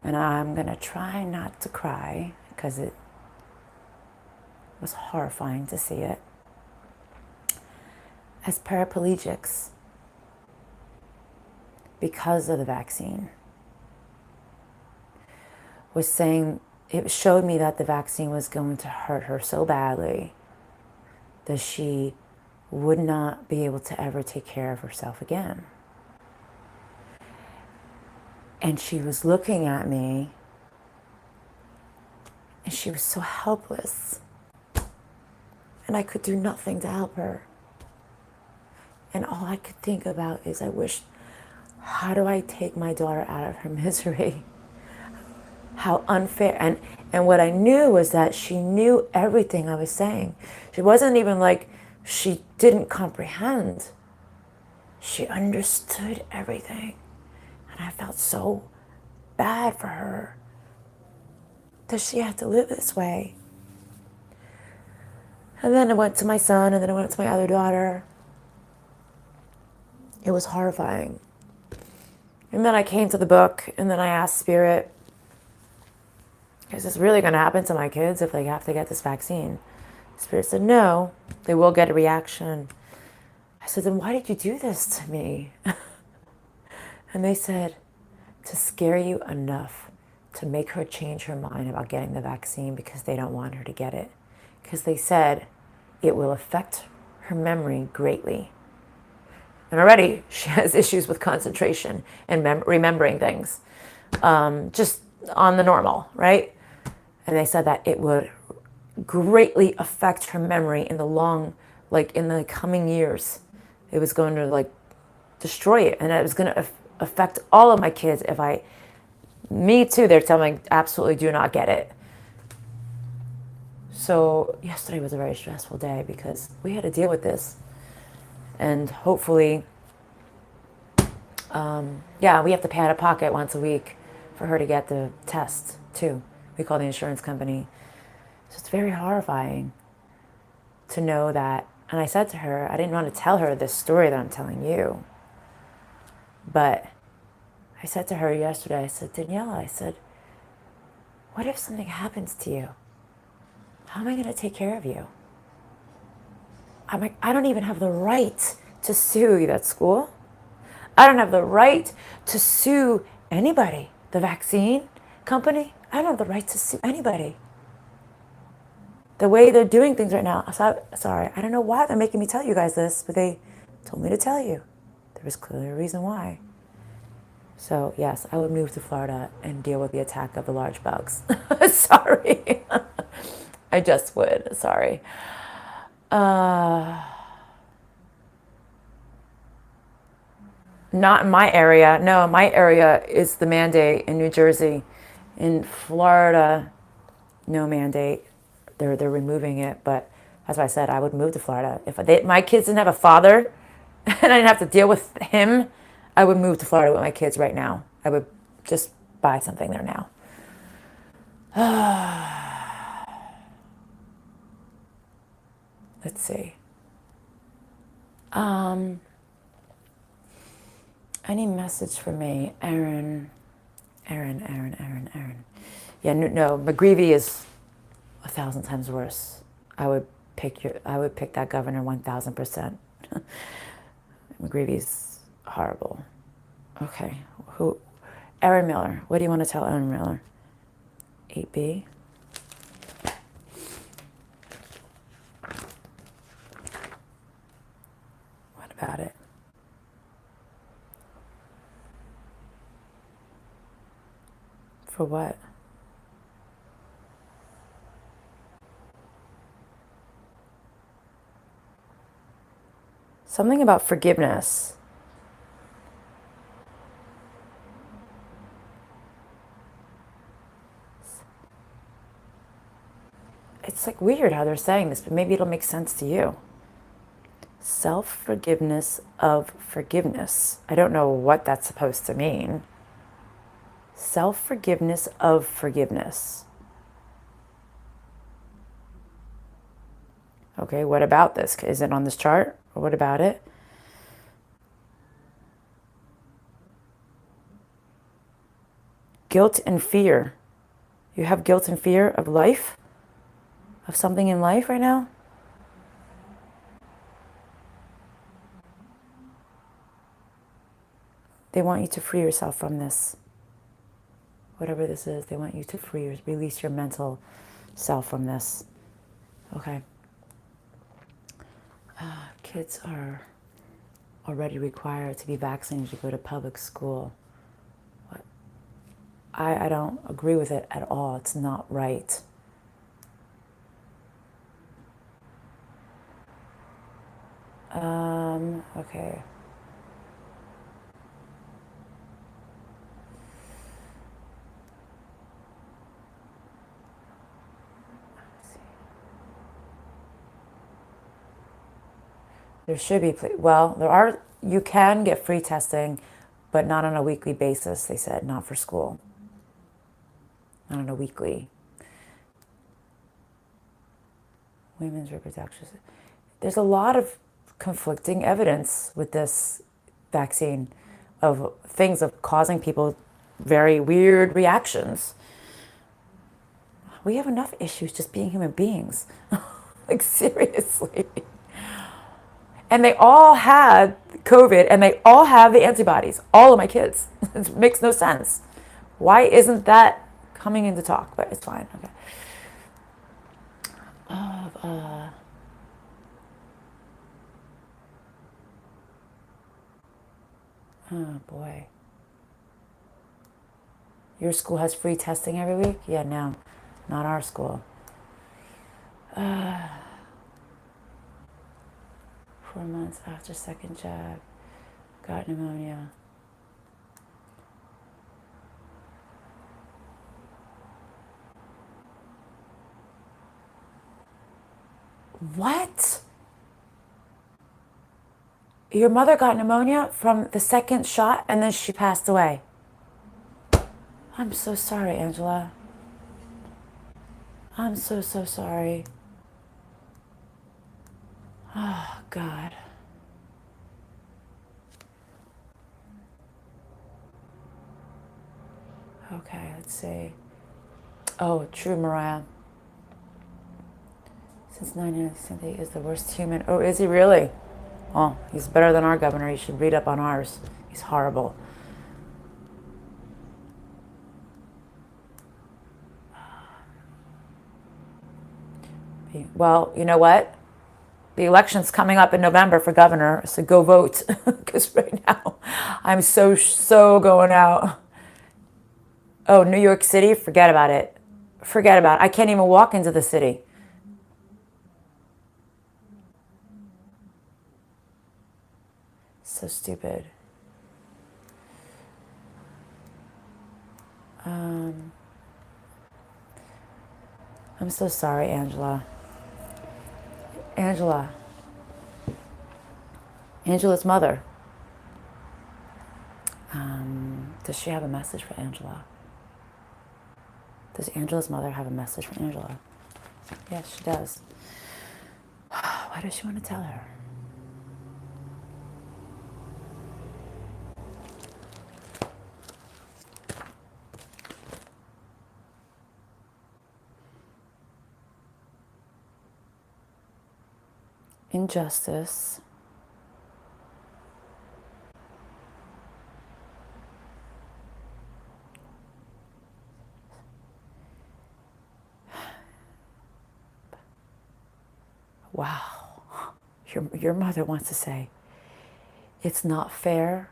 And I'm going to try not to cry because it was horrifying to see it. As paraplegics because of the vaccine. Was saying, it showed me that the vaccine was going to hurt her so badly that she would not be able to ever take care of herself again. And she was looking at me, and she was so helpless. And I could do nothing to help her. And all I could think about is, I wish, how do I take my daughter out of her misery? How unfair. And what I knew was that she knew everything I was saying. She wasn't even like she didn't comprehend. She understood everything. And I felt so bad for her that she had to live this way. And then I went to my son, and then I went to my other daughter. It was horrifying. And then I came to the book, and then I asked Spirit, is this really going to happen to my kids if they have to get this vaccine? Spirit said, no, they will get a reaction. I said, then why did you do this to me? And they said, to scare you enough to make her change her mind about getting the vaccine because they don't want her to get it. Because they said it will affect her memory greatly. And already she has issues with concentration and remembering things, just on the normal, right? And they said that it would greatly affect her memory in the coming years. It was going to destroy it, and it was going to affect all of my kids me too. They're telling me absolutely do not get it. So yesterday was a very stressful day because we had to deal with this. And hopefully, we have to pay out of pocket once a week for her to get the test too. We call the insurance company. So it's very horrifying to know that. And I said to her, I didn't want to tell her this story that I'm telling you. But I said to her yesterday, I said, Daniela, I said, what if something happens to you? How am I going to take care of you? I'm like, I don't even have the right to sue that school. I don't have the right to sue anybody. The vaccine company, I don't have the right to sue anybody. The way they're doing things right now, sorry, I don't know why they're making me tell you guys this, but they told me to tell you. There was clearly a reason why. So yes, I would move to Florida and deal with the attack of the large bugs. Sorry. I just would, sorry. Not in my area. No, my area is the mandate in New Jersey. In Florida, no mandate. They're removing it, but that's why I said I would move to Florida. If my kids didn't have a father and I didn't have to deal with him, I would move to Florida with my kids right now. I would just buy something there now. Let's see. Any message for me? Aaron. Yeah, no, McGreevy is 1,000 times worse. I would pick that governor 1,000%. McGreevy's horrible. Okay, who? Aaron Miller. What do you want to tell Aaron Miller? 8B. What about it? For what? Something about forgiveness. It's like weird how they're saying this, but maybe it'll make sense to you. Self-forgiveness of forgiveness. I don't know what that's supposed to mean. Self-forgiveness of forgiveness. Okay, what about this? Is it on this chart? Or what about it? Guilt and fear. You have guilt and fear of life? Of something in life right now? They want you to free yourself from this. Whatever this is, they want you to release your mental self from this. Okay. Kids are already required to be vaccinated to go to public school. I don't agree with it at all. It's not right. Okay. There should be, well, you can get free testing, but not on a weekly basis, they said, not for school. Not on a weekly. Women's reproduction. There's a lot of conflicting evidence with this vaccine of things of causing people very weird reactions. We have enough issues just being human beings. Like, seriously. And they all had COVID and they all have the antibodies. All of my kids. It makes no sense. Why isn't that coming into talk? But it's fine. Okay. Oh boy. Your school has free testing every week? Yeah, no. Not our school. 4 months after second jab. Got pneumonia. What? Your mother got pneumonia from the second shot and then she passed away. I'm so sorry, Angela. I'm so sorry. Oh, God. Okay, let's see. Oh, true, Mariah. Since 1990, he is the worst human. Oh, is he really? Oh, he's better than our governor. You should read up on ours. He's horrible. Well, you know what? The election's coming up in November for governor, so go vote. Because right now, I'm so going out. Oh, New York City? Forget about it. Forget about it. I can't even walk into the city. So stupid. I'm so sorry, Angela. Angela's mother. Does she have a message for Angela? Does Angela's mother have a message for Angela? Yes, she does. What What does she want to tell her? Injustice. Wow. Your mother wants to say, it's not fair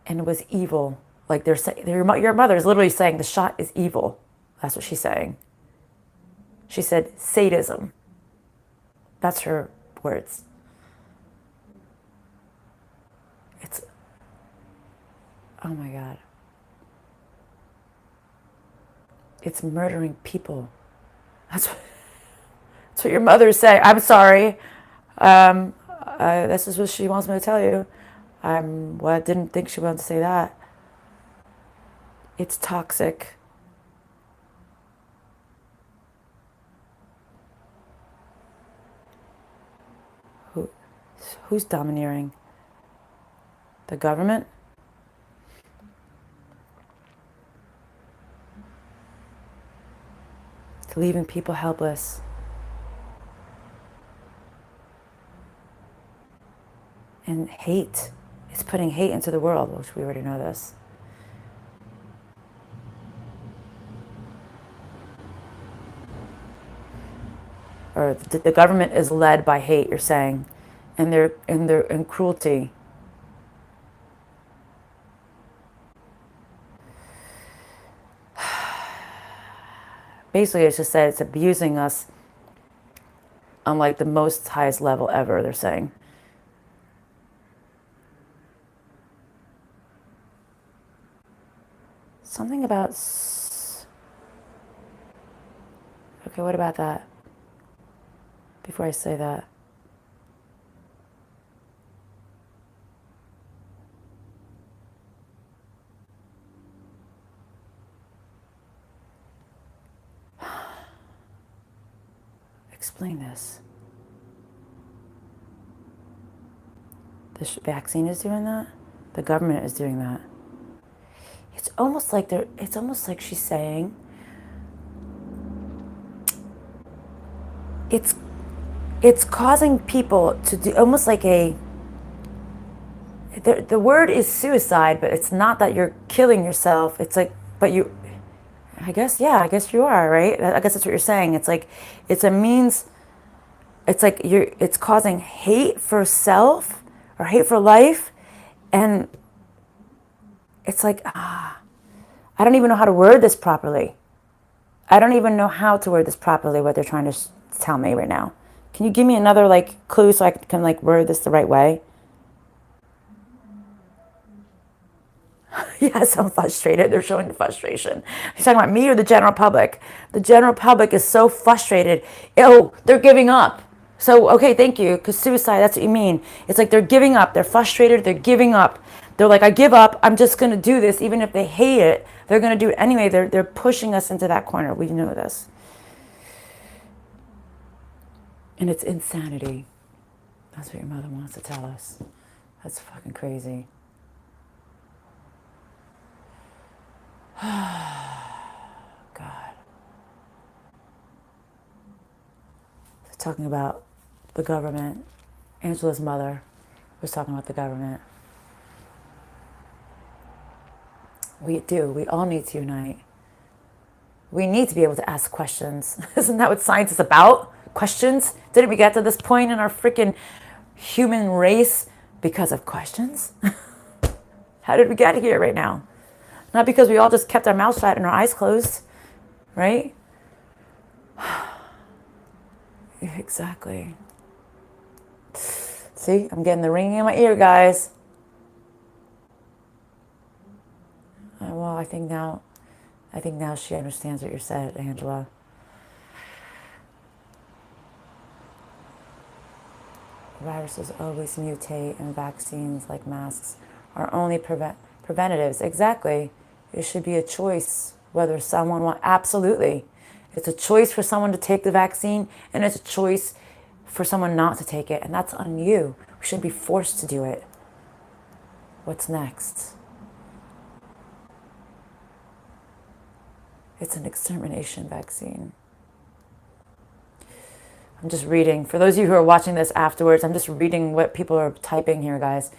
and it was evil. Like they're saying, your mother is literally saying the shot is evil. That's what she's saying. She said sadism. That's her words. It's, oh my God. It's murdering people. That's what your mother's saying. I'm sorry. This is what she wants me to tell you. Well, I didn't think she wanted to say that. It's toxic. Who's domineering? The government? It's leaving people helpless. And hate. It's putting hate into the world, which we already know this. Or the government is led by hate, you're saying, and their cruelty. Basically, it's just said it's abusing us on like the most highest level ever, they're saying. Something about... Okay, what about that? Before I say that. Explain this. The vaccine is doing that? The government is doing that. It's almost like she's saying it's causing people to do almost like the word is suicide, but it's not that you're killing yourself. It's like, but you, I guess you are, right? I guess that's what you're saying. It's like, it's a means, it's like it's causing hate for self or hate for life. And it's like, I don't even know how to word this properly. I don't even know how to word this properly, what they're trying to tell me right now. Can you give me another like clue so I can like word this the right way? Yes, I'm frustrated. They're showing the frustration. He's talking about me or the general public. The general public is so frustrated. Oh, they're giving up. So, okay, thank you, because suicide, that's what you mean. It's like they're giving up. They're frustrated. They're giving up. They're like, I give up. I'm just going to do this. Even if they hate it, they're going to do it anyway. They're pushing us into that corner. We know this. And it's insanity. That's what your mother wants to tell us. That's fucking crazy. God. Talking about the government. Angela's mother was talking about the government. We do. We all need to unite. We need to be able to ask questions. Isn't that what science is about? Questions? Didn't we get to this point in our freaking human race because of questions? How did we get here right now? Not because we all just kept our mouths shut and our eyes closed, right? Exactly. See, I'm getting the ringing in my ear, guys. Well, I think now she understands what you said, Angela. Viruses always mutate, and vaccines, like masks, are only preventatives. Exactly. It should be a choice whether someone wants. Absolutely. It's a choice for someone to take the vaccine, and it's a choice for someone not to take it, and that's on you. We shouldn't be forced to do it. What's next? It's an extermination vaccine. I'm just reading. For those of you who are watching this afterwards, I'm just reading what people are typing here, guys.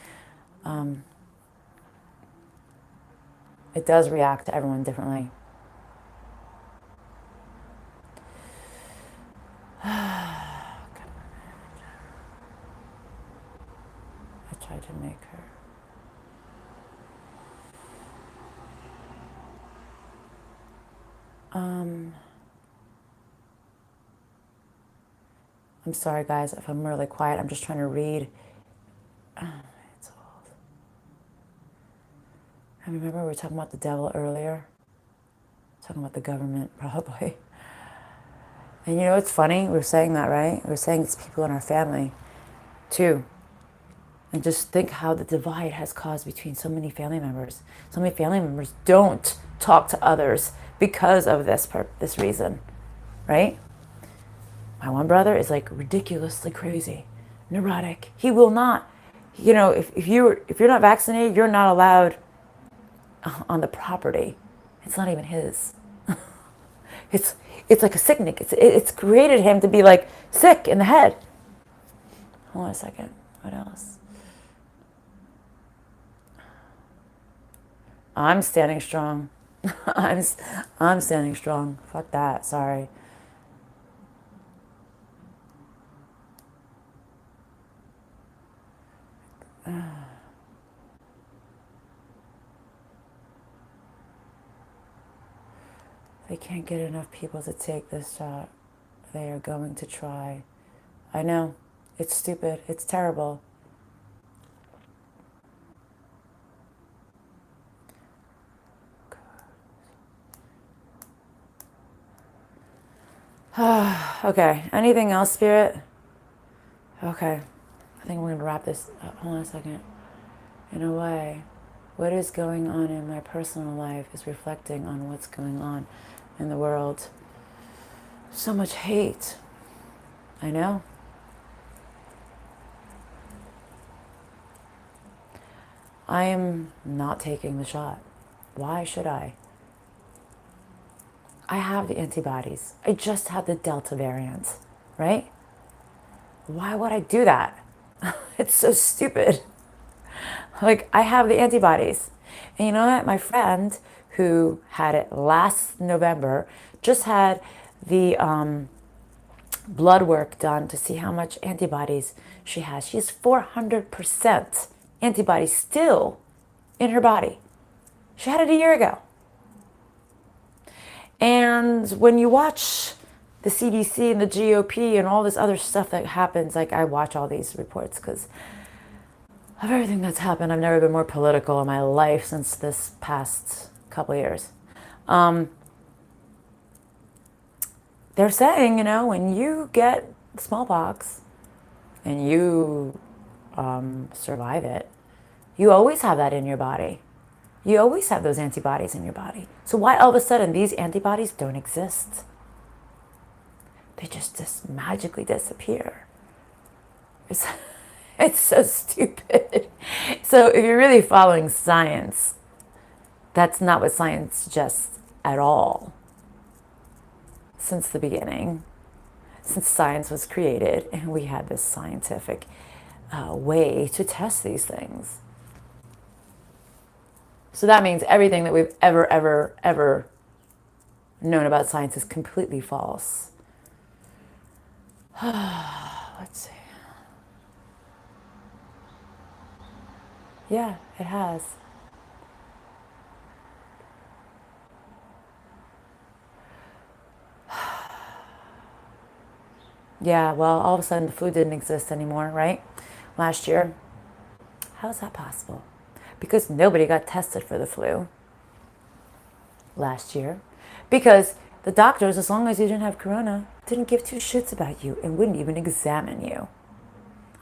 It does react to everyone differently. I tried to make her. I'm sorry, guys, if I'm really quiet. I'm just trying to read. It's old. I remember we were talking about the devil earlier. Talking about the government, probably. And you know what's funny? We were saying that, right? We were saying it's people in our family, too. And just think how the divide has caused between so many family members. So many family members don't talk to others because of this reason, right? My one brother is like ridiculously crazy, neurotic. He will not, you know, if you're not vaccinated, you're not allowed on the property. It's not even his. It's like a sickness. It's created him to be like sick in the head. Hold on a second. What else? I'm standing strong. I'm standing strong. Fuck that. Sorry. They can't get enough people to take this shot. They are going to try. I know. It's stupid. It's terrible. Okay. Anything else, Spirit? Okay. I think we're going to wrap this up. Hold on a second. In a way, what is going on in my personal life is reflecting on what's going on in the world. So much hate. I know. I am not taking the shot. Why should I? I have the antibodies. I just had the Delta variant, right? Why would I do that? It's so stupid. Like, I have the antibodies. And you know what? My friend who had it last November just had the blood work done to see how much antibodies she has. She has 400% antibodies still in her body. She had it a year ago. And when you watch the CDC and the GOP and all this other stuff that happens, like, I watch all these reports because of everything that's happened. I've never been more political in my life since this past couple of years. They're saying, you know, when you get smallpox and you survive it, you always have that in your body. You always have those antibodies in your body. So why all of a sudden these antibodies don't exist? They just magically disappear. It's so stupid. So if you're really following science, that's not what science suggests at all. Since the beginning, since science was created, and we had this scientific way to test these things. So that means everything that we've ever known about science is completely false. Let's see. Yeah, it has. Yeah, well, all of a sudden the flu didn't exist anymore, right? Last year. How is that possible? Because nobody got tested for the flu last year. Because the doctors, as long as you didn't have corona, didn't give two shits about you and wouldn't even examine you.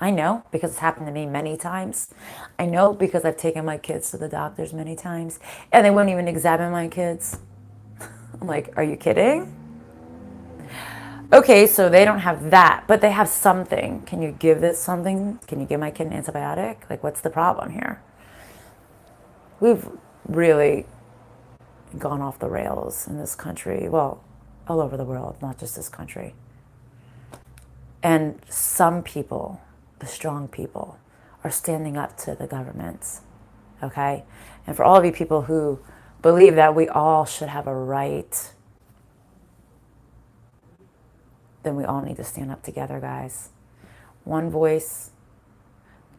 I know because it's happened to me many times. I know because I've taken my kids to the doctors many times and they wouldn't even examine my kids. I'm like, are you kidding? Okay, so they don't have that, but they have something. Can you give this something? Can you give my kid an antibiotic? Like, what's the problem here? We've really gone off the rails in this country. Well, all over the world, not just this country. And some people, the strong people, are standing up to the governments, okay? And for all of you people who believe that we all should have a right, then we all need to stand up together, guys. One voice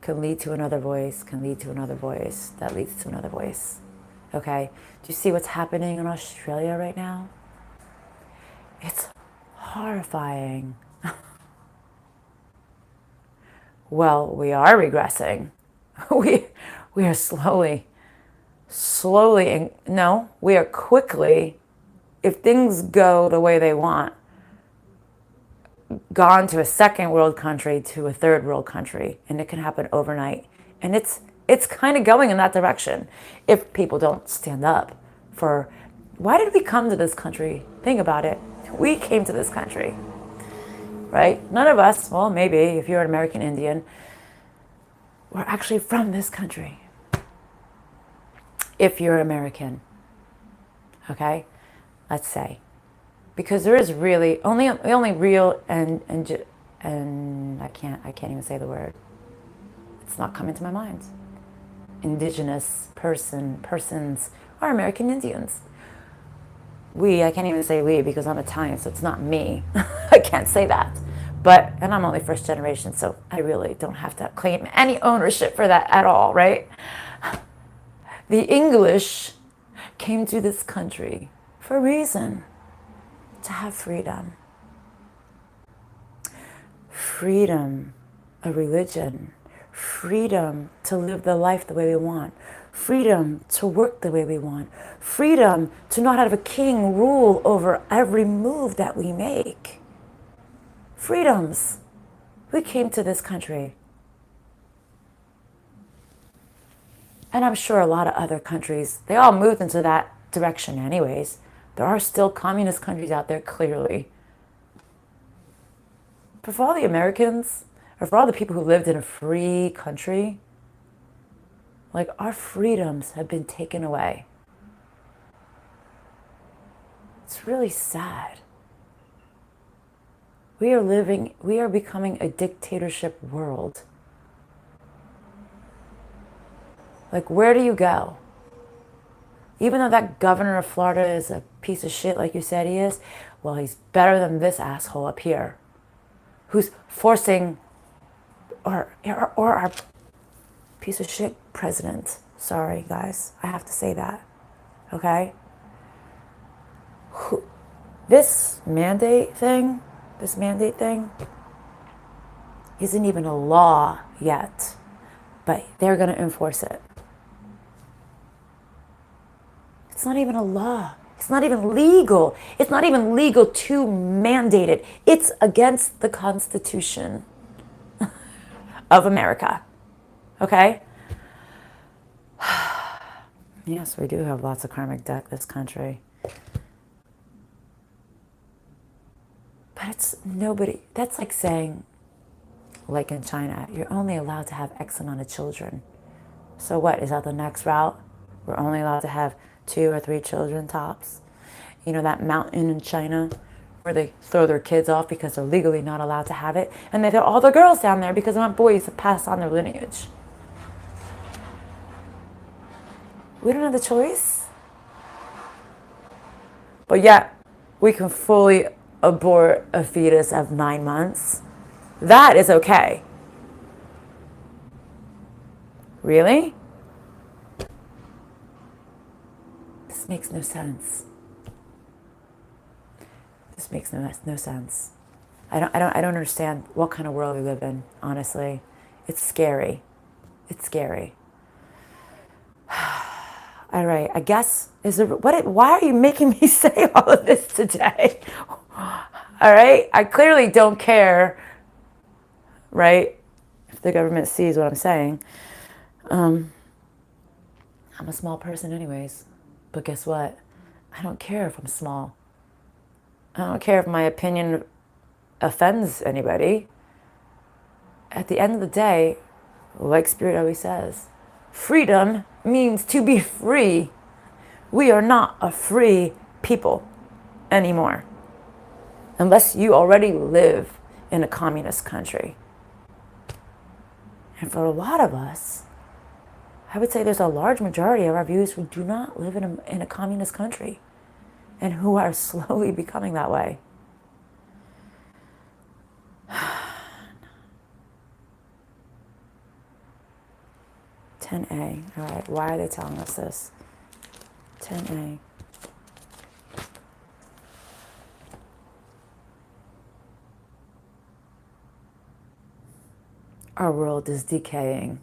can lead to another voice, can lead to another voice, that leads to another voice, okay? Do you see what's happening in Australia right now? It's horrifying. Well, we are regressing. we we are slowly, and no, we are quickly, if things go the way they want, gone to a second world country to a third world country, and it can happen overnight. And it's kind of going in that direction if people don't stand up for, why did we come to this country? Think about it. We came to this country, right? None of us, well, maybe if you're an American Indian, we're actually from this country. If you're American, okay? Let's say. Because there is really only real and I can't even say the word. It's not coming to my mind. Indigenous persons are American Indians. I can't even say we because I'm Italian, so it's not me. I can't say that. But, and I'm only first generation, so I really don't have to claim any ownership for that at all, right? The English came to this country for a reason, to have freedom. Freedom, a religion. Freedom to live the life the way we want. Freedom to work the way we want. Freedom to not have a king rule over every move that we make. Freedoms. We came to this country. And I'm sure a lot of other countries, they all moved into that direction anyways. There are still communist countries out there, clearly. But for all the Americans, or for all the people who lived in a free country, like, our freedoms have been taken away. It's really sad. We are becoming a dictatorship world. Like, where do you go? Even though that governor of Florida is a piece of shit like you said he is, well, he's better than this asshole up here who's forcing, or our piece of shit president. Sorry, guys. I have to say that. Okay? This mandate thing isn't even a law yet, but they're going to enforce it. It's not even a law. It's not even legal. It's not even legal to mandate it. It's against the Constitution of America. Okay? Yes, we do have lots of karmic debt, this country. But it's nobody. That's like saying, like in China, you're only allowed to have X amount of children. So what? Is that the next route? We're only allowed to have 2 or 3 children tops. You know that mountain in China where they throw their kids off because they're legally not allowed to have it, and they throw all the girls down there because they want boys to pass on their lineage. We don't have the choice. But yet, we can fully abort a fetus of 9 months. That is okay. Really? This makes no sense. This makes no sense. I don't understand what kind of world we live in, honestly. It's scary. It's scary. All right, I guess, why are you making me say all of this today? All right, I clearly don't care, right? If the government sees what I'm saying. I'm a small person anyways, but guess what? I don't care if I'm small. I don't care if my opinion offends anybody, at the end of the day, like Spirit always says, freedom means to be free. We are not a free people anymore, unless you already live in a communist country. And for a lot of us, I would say there's a large majority of our viewers who do not live in a communist country and who are slowly becoming that way. $10A. All right, why are they telling us this? $10A. Our world is decaying.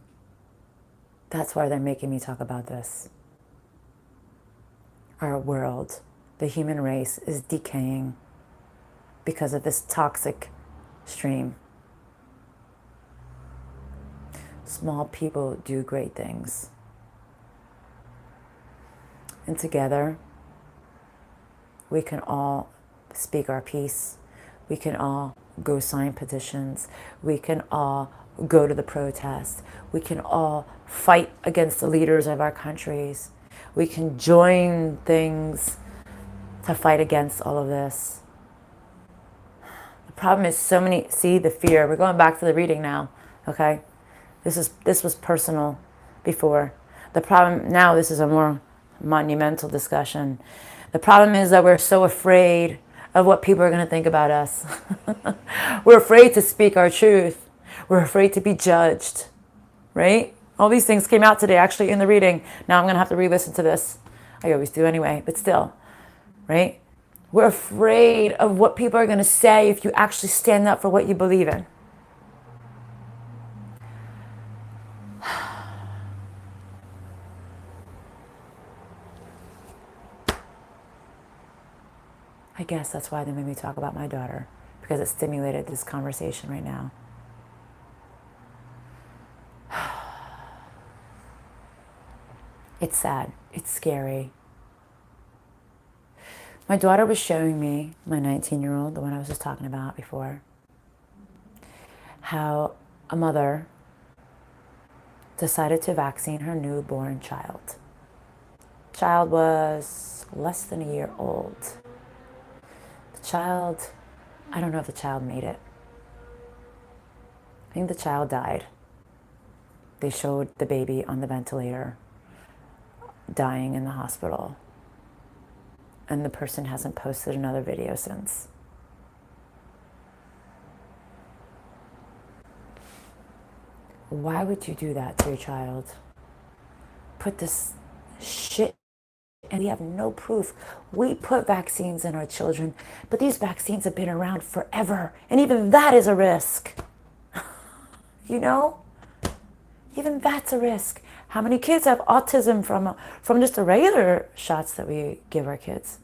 That's why they're making me talk about this. Our world, the human race, is decaying because of this toxic stream. Small people do great things. And together, we can all speak our piece. We can all go sign petitions. We can all go to the protest. We can all fight against the leaders of our countries. We can join things to fight against all of this. The problem is so many, see the fear. We're going back to the reading now, okay? This was personal before. The problem now, this is a more monumental discussion. The problem is that we're so afraid of what people are going to think about us. We're afraid to speak our truth. We're afraid to be judged, right? All these things came out today, actually, in the reading. Now I'm going to have to re-listen to this. I always do anyway, but still, right? We're afraid of what people are going to say if you actually stand up for what you believe in. I guess that's why they made me talk about my daughter, because it stimulated this conversation right now. It's sad. It's scary. My daughter was showing me, my 19-year-old, the one I was just talking about before, how a mother decided to vaccine her newborn child. Child was less than a year old. The child, I don't know if the child made it. I think the child died. They showed the baby on the ventilator, dying in the hospital. And the person hasn't posted another video since. Why would you do that to your child? Put this shit, and we have no proof. We put vaccines in our children, but these vaccines have been around forever. And even that is a risk. You know? Even that's a risk. How many kids have autism from just the regular shots that we give our kids?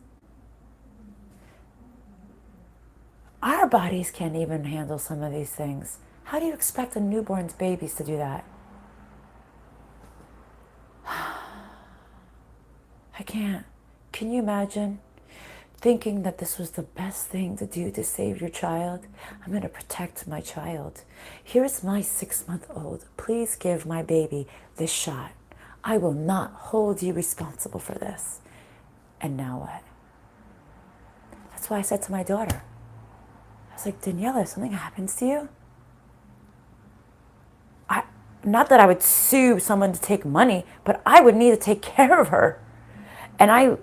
Our bodies can't even handle some of these things. How do you expect a newborn's babies to do that? I can't. Can you imagine thinking that this was the best thing to do to save your child? I'm going to protect my child. Here's my 6-month-old. Please give my baby this shot. I will not hold you responsible for this. And now what? That's why I said to my daughter, I was like, Daniela, if something happens to you, not that I would sue someone to take money, but I would need to take care of her. And I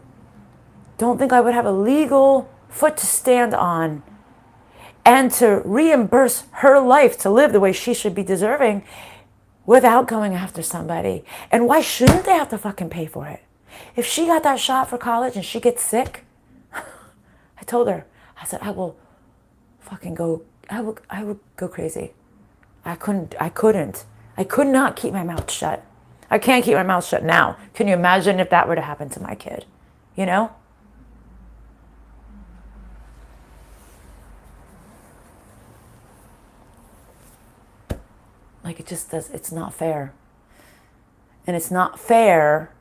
don't think I would have a legal foot to stand on and to reimburse her life to live the way she should be deserving without going after somebody. And why shouldn't they have to fucking pay for it? If she got that shot for college and she gets sick, I told her, I said, I will fucking go, I would go crazy. I could not keep my mouth shut. I can't keep my mouth shut now. Can you imagine if that were to happen to my kid? You know? Like, it just does, it's not fair. And it's not fair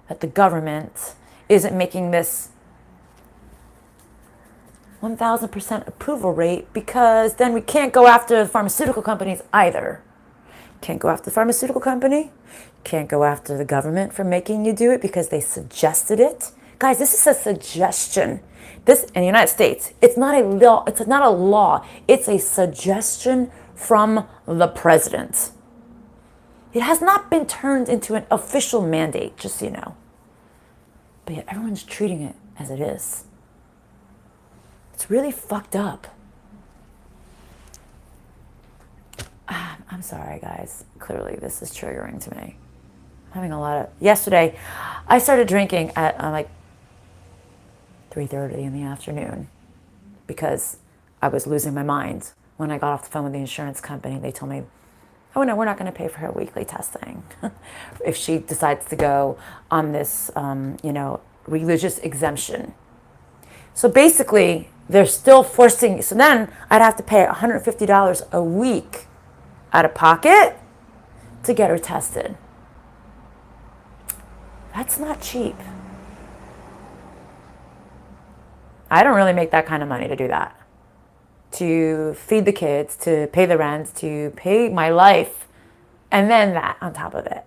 that the government isn't making this 1000% approval rate, because then we can't go after the pharmaceutical companies either. Can't go after the pharmaceutical company. Can't go after the government for making you do it because they suggested it. Guys, this is a suggestion. This in the United States, it's not a law. It's not a law. It's a suggestion from the president. It has not been turned into an official mandate, just so you know. But yet everyone's treating it as it is. It's really fucked up. I'm sorry, guys. Clearly, this is triggering to me. I'm having a lot of... Yesterday, I started drinking at like 3:30 in the afternoon because I was losing my mind. When I got off the phone with the insurance company, they told me, oh, no, we're not going to pay for her weekly testing if she decides to go on this, religious exemption. So basically, they're still forcing... So then I'd have to pay $150 a week out of pocket to get her tested. That's not cheap. I don't really make that kind of money to do that. To feed the kids, to pay the rent, to pay my life, and then that on top of it.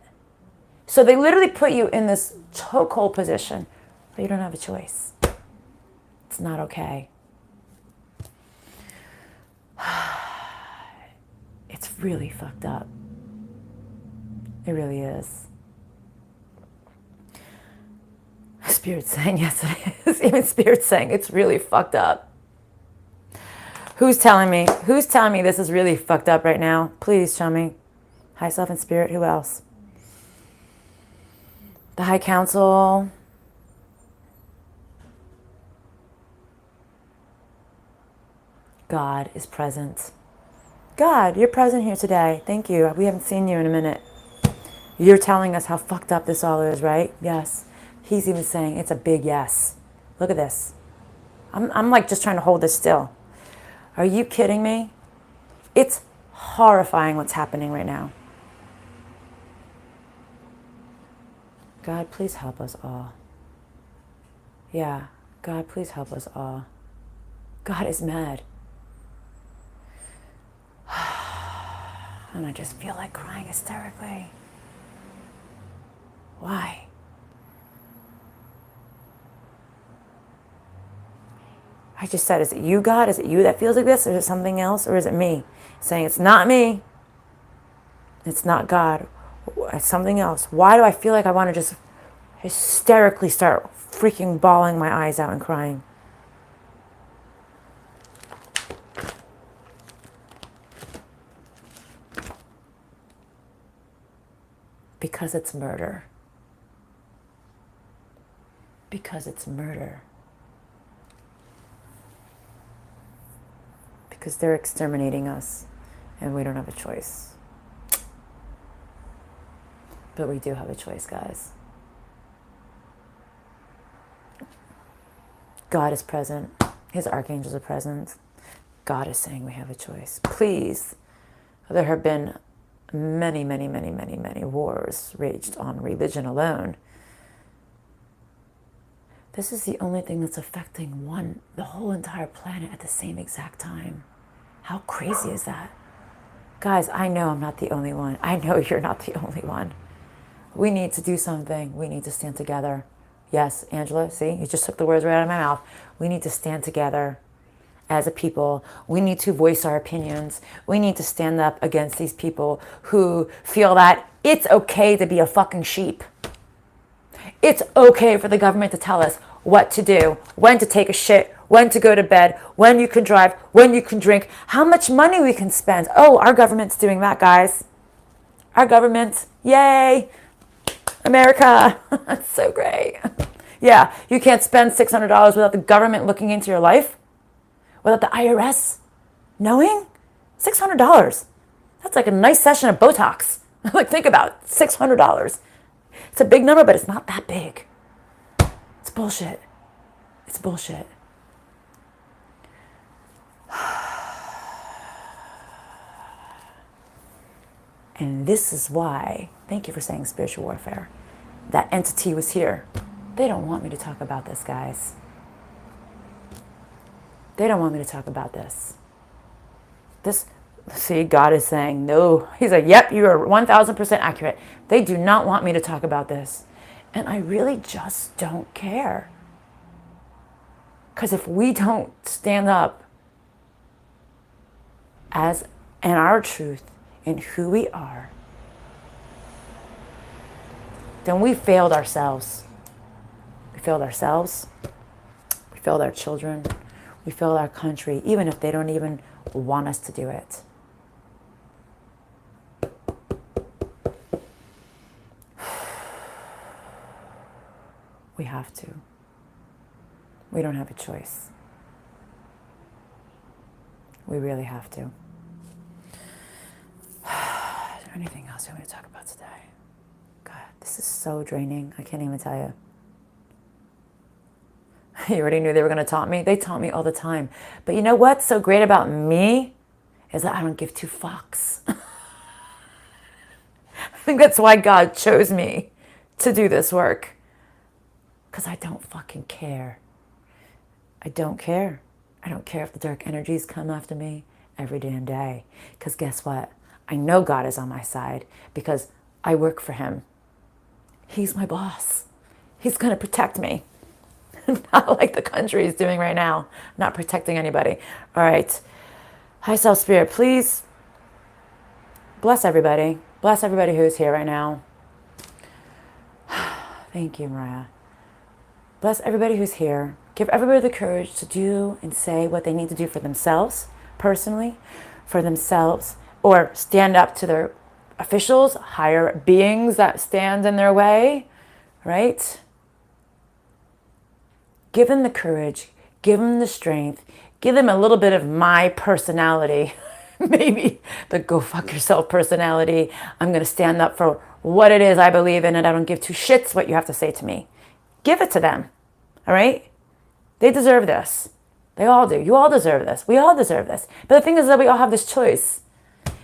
So they literally put you in this chokehold position where you don't have a choice. It's not okay. It's really fucked up. It really is. Spirit's saying yes it is. Even Spirit's saying it's really fucked up. Who's telling me this is really fucked up right now? Please show me. High Self and Spirit, who else? The High Council. God is present. God, you're present here today. Thank you. We haven't seen you in a minute. You're telling us how fucked up this all is, right? Yes. He's even saying it's a big yes. Look at this. I'm like just trying to hold this still. Are you kidding me? It's horrifying what's happening right now. God, please help us all. Yeah, God, please help us all. God is mad. And I just feel like crying hysterically. Why? I just said, is it you, God? Is it you that feels like this? Or is it something else? Or is it me? Saying it's not me. It's not God. It's something else. Why do I feel like I want to just hysterically start freaking bawling my eyes out and crying? Because it's murder. Because it's murder. Because they're exterminating us and we don't have a choice. But we do have a choice, guys. God is present. His archangels are present. God is saying we have a choice. Please. There have been many, many, many, many, many wars raged on religion alone. This is the only thing that's affecting the whole entire planet at the same exact time. How crazy is that? Guys, I know I'm not the only one. I know you're not the only one. We need to do something. We need to stand together. Yes, Angela, see, you just took the words right out of my mouth. We need to stand together as a people. We need to voice our opinions. We need to stand up against these people who feel that it's okay to be a fucking sheep. It's okay for the government to tell us what to do, when to take a shit, when to go to bed, when you can drive, when you can drink, how much money we can spend. Oh, our government's doing that, guys. Our government, yay, America. That's so great. Yeah, you can't spend $600 without the government looking into your life, without the IRS knowing. $600. That's like a nice session of Botox. Like, think about it, $600. It's a big number, but it's not that big. It's bullshit. It's bullshit. And this is why, thank you for saying spiritual warfare, that entity was here. They don't want me to talk about this, guys. They don't want me to talk about this. See, God is saying, no. He's like, yep, you are 1000% accurate. They do not want me to talk about this. And I really just don't care. Because if we don't stand up as in our truth, in who we are, then we failed ourselves. We failed ourselves. We failed our children. We failed our country, even if they don't even want us to do it. We have to. We don't have a choice. We really have to. Is there anything else you want me to talk about today? God, this is so draining. I can't even tell you. You already knew they were going to taunt me? They taunt me all the time. But you know what's so great about me? Is that I don't give two fucks. I think that's why God chose me to do this work. Because I don't fucking care. I don't care. I don't care if the dark energies come after me every damn day. Because guess what? I know God is on my side because I work for him. He's my boss. He's going to protect me. Not like the country is doing right now. Not protecting anybody. All right. High Self Spirit, please bless everybody. Bless everybody who's here right now. Thank you, Mariah. Bless everybody who's here. Give everybody the courage to do and say what they need to do for themselves, personally, for themselves, or stand up to their officials, higher beings that stand in their way, right? Give them the courage, give them the strength, give them a little bit of my personality, maybe the go fuck yourself personality. I'm going to stand up for what it is I believe in and I don't give two shits what you have to say to me. Give it to them, all right? They deserve this. They all do. You all deserve this. We all deserve this. But the thing is that we all have this choice.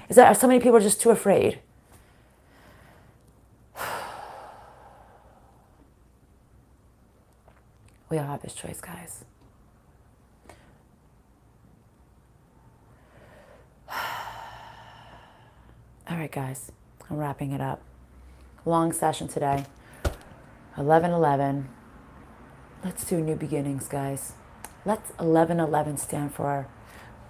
Is that so many people are just too afraid. We all have this choice, guys. All right, guys. I'm wrapping it up. Long session today. 11:11. Let's do new beginnings, guys. Let's 11:11 stand for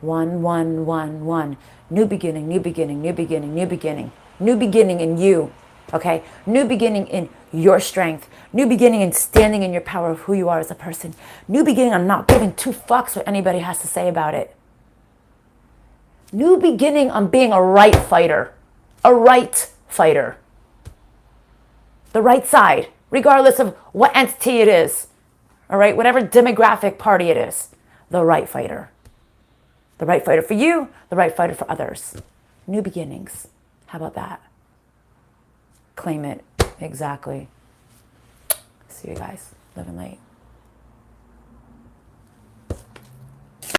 1-1-1-1. New beginning, new beginning, new beginning, new beginning. New beginning in you, okay? New beginning in your strength. New beginning in standing in your power of who you are as a person. New beginning on not giving two fucks what anybody has to say about it. New beginning on being a right fighter. A right fighter. The right side, regardless of what entity it is. All right, whatever demographic party it is. The right fighter. The right fighter for you, the right fighter for others. New beginnings. How about that? Claim it. Exactly. See you guys. Living late.